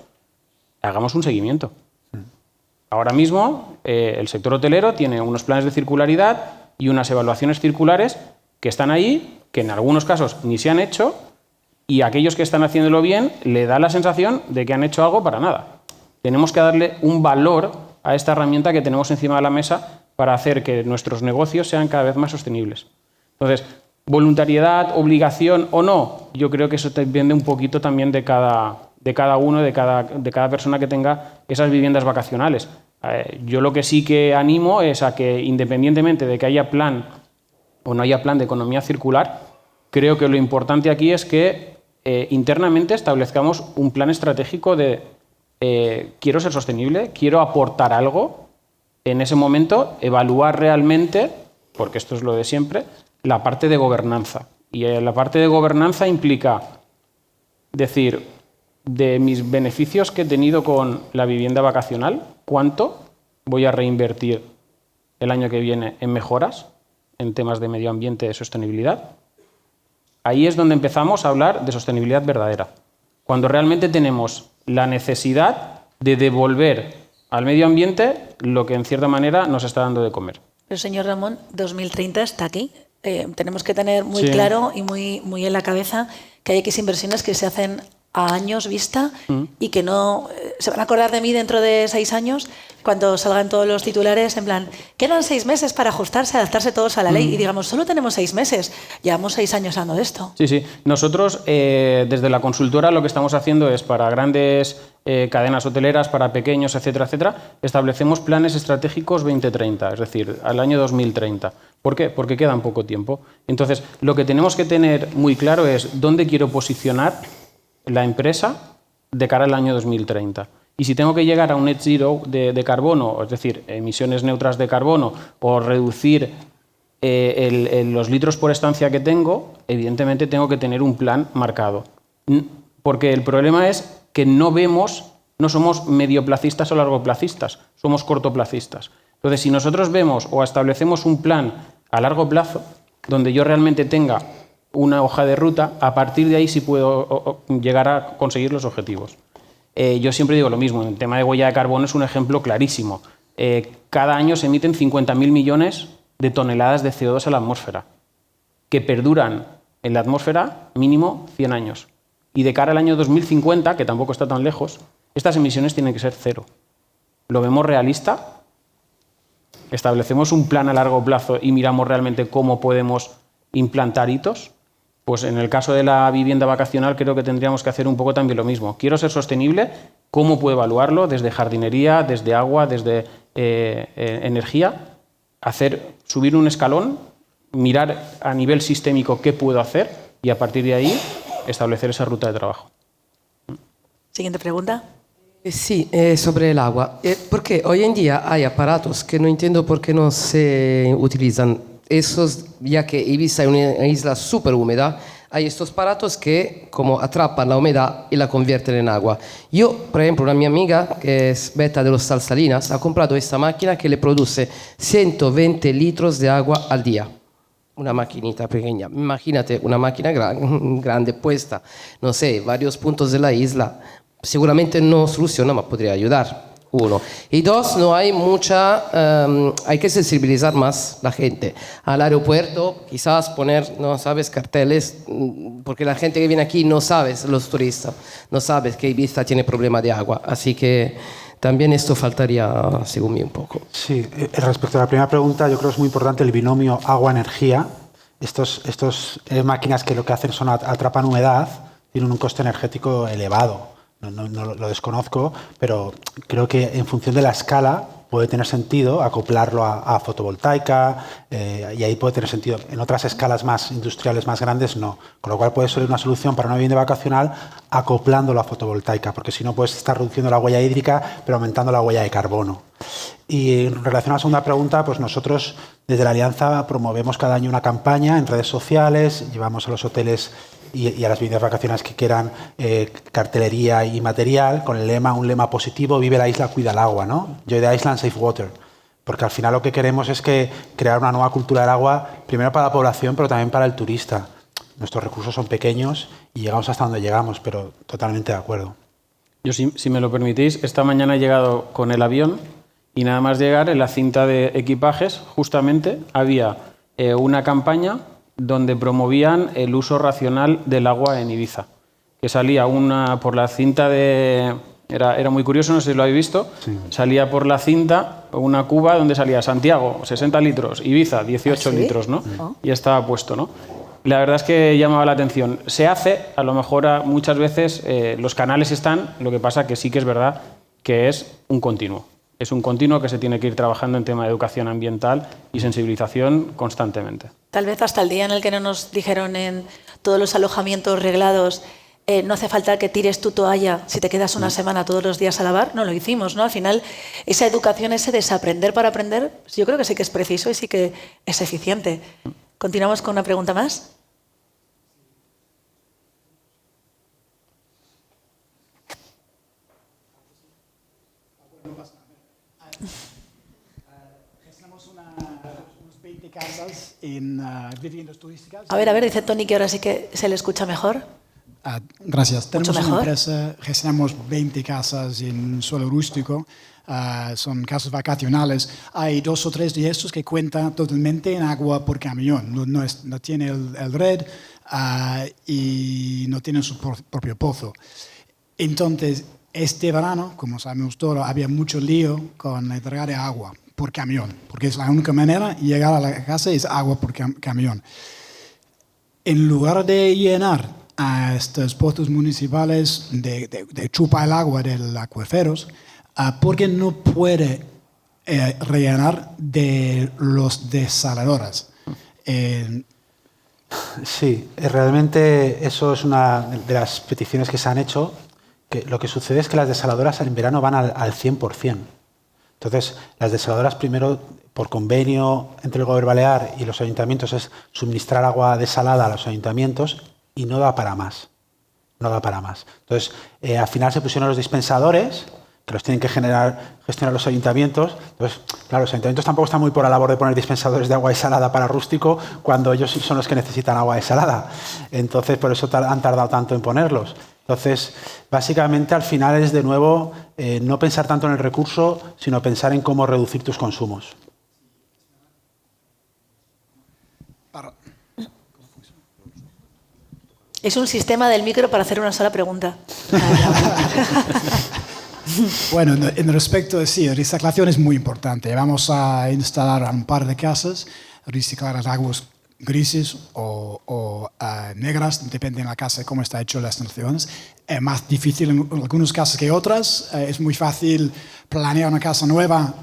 hagamos un seguimiento. Ahora mismo el sector hotelero tiene unos planes de circularidad y unas evaluaciones circulares que están ahí, que en algunos casos ni se han hecho, y aquellos que están haciéndolo bien le da la sensación de que han hecho algo para nada. Tenemos que darle un valor a esta herramienta que tenemos encima de la mesa para hacer que nuestros negocios sean cada vez más sostenibles. Entonces, voluntariedad, obligación o no, yo creo que eso depende un poquito también de cada uno, de cada persona que tenga esas viviendas vacacionales. Yo lo que sí que animo es a que, independientemente de que haya plan o no haya plan de economía circular, creo que lo importante aquí es que internamente establezcamos un plan estratégico de quiero ser sostenible, quiero aportar algo, en ese momento evaluar realmente, porque esto es lo de siempre, la parte de gobernanza. Y la parte de gobernanza implica decir, de mis beneficios que he tenido con la vivienda vacacional, ¿cuánto voy a reinvertir el año que viene en mejoras, en temas de medio ambiente, de sostenibilidad? Ahí es donde empezamos a hablar de sostenibilidad verdadera. Cuando realmente tenemos la necesidad de devolver al medio ambiente lo que en cierta manera nos está dando de comer. Pero señor Ramón, 2030 está aquí. Tenemos que tener muy claro y muy en la cabeza que hay X inversiones que se hacen a años vista y que no se van a acordar de mí dentro de 6 años cuando salgan todos los titulares en plan, quedan 6 meses para ajustarse, adaptarse todos a la ley y digamos, solo tenemos 6 meses, llevamos 6 años hablando de esto. Sí, sí. Nosotros desde la consultora lo que estamos haciendo es para grandes cadenas hoteleras, para pequeños, etcétera, etcétera, establecemos planes estratégicos 2030, es decir, al año 2030. ¿Por qué? Porque queda poco tiempo. Entonces, lo que tenemos que tener muy claro es dónde quiero posicionar la empresa de cara al año 2030. Y si tengo que llegar a un net zero de carbono, es decir, emisiones neutras de carbono, o reducir los litros por estancia que tengo, evidentemente tengo que tener un plan marcado. Porque el problema es que no somos medioplacistas o largoplacistas, somos cortoplacistas. Entonces, si nosotros vemos o establecemos un plan a largo plazo, donde yo realmente tenga una hoja de ruta, a partir de ahí sí puedo llegar a conseguir los objetivos. Yo siempre digo lo mismo, el tema de huella de carbono es un ejemplo clarísimo. Cada año se emiten 50.000 millones de toneladas de CO2 a la atmósfera, que perduran en la atmósfera mínimo 100 años. Y de cara al año 2050, que tampoco está tan lejos, estas emisiones tienen que ser cero. ¿Lo vemos realista? ¿Establecemos un plan a largo plazo y miramos realmente cómo podemos implantar hitos? Pues en el caso de la vivienda vacacional creo que tendríamos que hacer un poco también lo mismo. Quiero ser sostenible, ¿cómo puedo evaluarlo? Desde jardinería, desde agua, desde energía, subir un escalón, mirar a nivel sistémico qué puedo hacer y a partir de ahí establecer esa ruta de trabajo. Siguiente pregunta. Sí, sobre el agua. Porque hoy en día hay aparatos que no entiendo por qué no se utilizan. Esos, ya que Ibiza es una isla súper húmeda, hay estos aparatos que como atrapan la humedad y la convierten en agua. Yo, por ejemplo, una mi amiga, que es Beta de los Salsalinas, ha comprado esta máquina que le produce 120 litros de agua al día. Una maquinita pequeña. Imagínate una máquina grande puesta, no sé, varios puntos de la isla. Seguramente no soluciona, pero podría ayudar. 1. Y 2, no hay hay que sensibilizar más la gente. Al aeropuerto, quizás poner, no sabes, carteles, porque la gente que viene aquí no sabe, los turistas, no sabe que Ibiza tiene problema de agua. Así que también esto faltaría, según mí, un poco. Sí, respecto a la primera pregunta, yo creo que es muy importante el binomio agua-energía. Estos máquinas que lo que hacen son atrapan humedad, tienen un coste energético elevado. No lo desconozco, pero creo que en función de la escala puede tener sentido acoplarlo a fotovoltaica y ahí puede tener sentido. En otras escalas más industriales, más grandes, no. Con lo cual puede ser una solución para una vivienda vacacional acoplándolo a fotovoltaica, porque si no puedes estar reduciendo la huella hídrica pero aumentando la huella de carbono. Y en relación a la segunda pregunta, pues nosotros desde la Alianza promovemos cada año una campaña en redes sociales, llevamos a los hoteles y a las viviendas vacacionales que quieran cartelería y material con un lema positivo: vive la isla, cuida el agua, ¿no? Joy the Island, Safe Water. Porque al final lo que queremos es crear una nueva cultura del agua, primero para la población, pero también para el turista. Nuestros recursos son pequeños y llegamos hasta donde llegamos, pero totalmente de acuerdo. Yo, si me lo permitís, esta mañana he llegado con el avión y nada más llegar en la cinta de equipajes, justamente había una campaña donde promovían el uso racional del agua en Ibiza, que salía por la cinta de... Era muy curioso, no sé si lo habéis visto. Sí. Salía por la cinta una cuba donde salía Santiago, 60 litros, Ibiza, 18 litros, ¿no? Oh. Y estaba puesto, ¿no? La verdad es que llamaba la atención. Se hace, a lo mejor muchas veces los canales están, lo que pasa que sí que es verdad que es un continuo. Es un continuo que se tiene que ir trabajando en tema de educación ambiental y sensibilización constantemente. Tal vez hasta el día en el que no nos dijeron en todos los alojamientos reglados no hace falta que tires tu toalla si te quedas una semana todos los días a lavar, no lo hicimos, ¿no? Al final, esa educación, ese desaprender para aprender, yo creo que sí que es preciso y sí que es eficiente. ¿Continuamos con una pregunta más? Gestionamos unos 20 casas en viviendas turísticas. A ver, dice Tony que ahora sí que se le escucha mejor. Gracias. Tenemos una empresa, gestionamos 20 casas en suelo rústico. Son casas vacacionales. Hay 2 o 3 de estos que cuentan totalmente en agua por camión. No tiene el red, y no tienen su propio pozo. Entonces, este verano, como sabemos todos, había mucho lío con la entrega de agua por camión, porque es la única manera de llegar a la casa es agua por camión. En lugar de llenar a estos pozos municipales de chupar el agua de los acuíferos, ¿por qué no puede rellenar de los desaladadoras? Sí, realmente eso es una de las peticiones que se han hecho. Que lo que sucede es que las desaladoras en verano van al 100%. Entonces, las desaladoras primero, por convenio entre el Gobierno Balear y los ayuntamientos, es suministrar agua desalada a los ayuntamientos y no da para más. No da para más. Entonces, al final se pusieron los dispensadores, que los tienen que gestionar los ayuntamientos. Entonces, claro, los ayuntamientos tampoco están muy por la labor de poner dispensadores de agua desalada para rústico cuando ellos son los que necesitan agua desalada. Entonces, por eso han tardado tanto en ponerlos. Entonces, básicamente, al final es de nuevo no pensar tanto en el recurso, sino pensar en cómo reducir tus consumos. Es un sistema del micro para hacer una sola pregunta. Bueno, en respecto de sí, reciclación es muy importante. Vamos a instalar un par de casas, reciclar las aguas grises o negras, depende de la casa cómo está hecho las instalaciones. Es más difícil en algunos casos que otras. Es muy fácil planear una casa nueva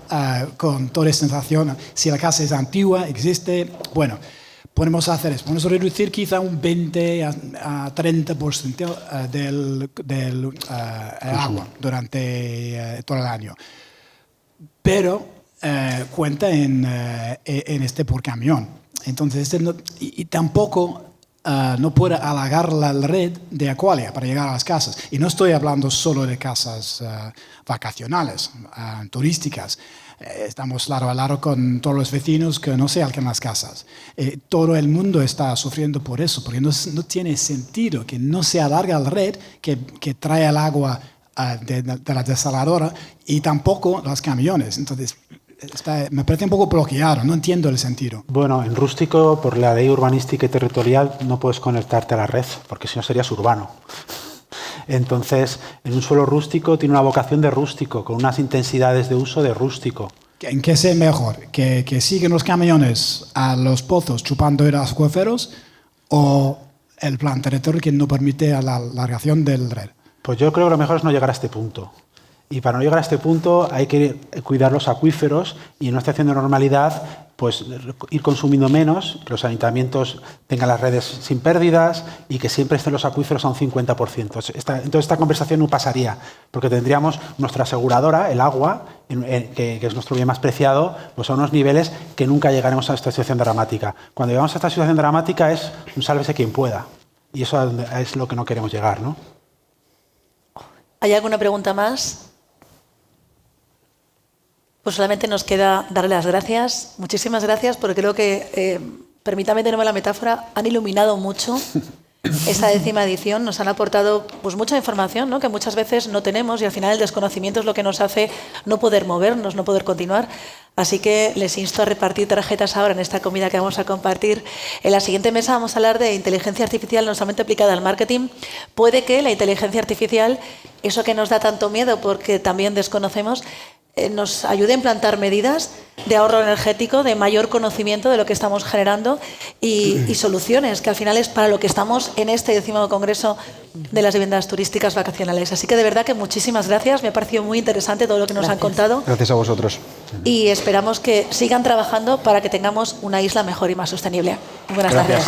con toda esta instalación. Si la casa es antigua, existe, bueno, podemos hacer eso. Podemos reducir quizá un 20 a 30% del agua durante todo el año. Pero cuenta en este por camión. Entonces, y tampoco no puede halagar la red de Aqualia para llegar a las casas. Y no estoy hablando solo de casas vacacionales, turísticas. Estamos lado a lado con todos los vecinos que no se alcanzan las casas. Todo el mundo está sufriendo por eso, porque no tiene sentido que no se alarga la red que trae el agua de la desaladora y tampoco los camiones. Entonces, me parece un poco bloqueado, no entiendo el sentido. Bueno, en rústico, por la ley urbanística y territorial, no puedes conectarte a la red, porque si no serías urbano. Entonces, en un suelo rústico tiene una vocación de rústico, con unas intensidades de uso de rústico. ¿En qué es mejor? ¿Que siguen los camiones a los pozos chupando de los acuíferos o el plan territorial que no permite a la alargación del red? Pues yo creo que lo mejor es no llegar a este punto. Y para no llegar a este punto hay que cuidar los acuíferos y en una situación de normalidad pues ir consumiendo menos, que los ayuntamientos tengan las redes sin pérdidas y que siempre estén los acuíferos a un 50%. Entonces esta conversación no pasaría, porque tendríamos nuestra aseguradora, el agua, que es nuestro bien más preciado, pues a unos niveles que nunca llegaremos a esta situación dramática. Cuando llegamos a esta situación dramática es un sálvese quien pueda. Y eso es lo que no queremos llegar, ¿no? ¿Hay alguna pregunta más? Pues solamente nos queda darle las gracias. Muchísimas gracias, porque creo que, permítame tenerme la metáfora, han iluminado mucho esta 10ª edición. Nos han aportado pues, mucha información, ¿no? Que muchas veces no tenemos y al final el desconocimiento es lo que nos hace no poder movernos, no poder continuar. Así que les insto a repartir tarjetas ahora en esta comida que vamos a compartir. En la siguiente mesa vamos a hablar de inteligencia artificial no solamente aplicada al marketing. Puede que la inteligencia artificial, eso que nos da tanto miedo porque también desconocemos, nos ayude a implantar medidas de ahorro energético, de mayor conocimiento de lo que estamos generando y soluciones, que al final es para lo que estamos en este 10º Congreso de las Viviendas Turísticas Vacacionales. Así que de verdad que muchísimas gracias, me ha parecido muy interesante todo lo que nos han contado. Gracias a vosotros. Y esperamos que sigan trabajando para que tengamos una isla mejor y más sostenible. Muy buenas tardes.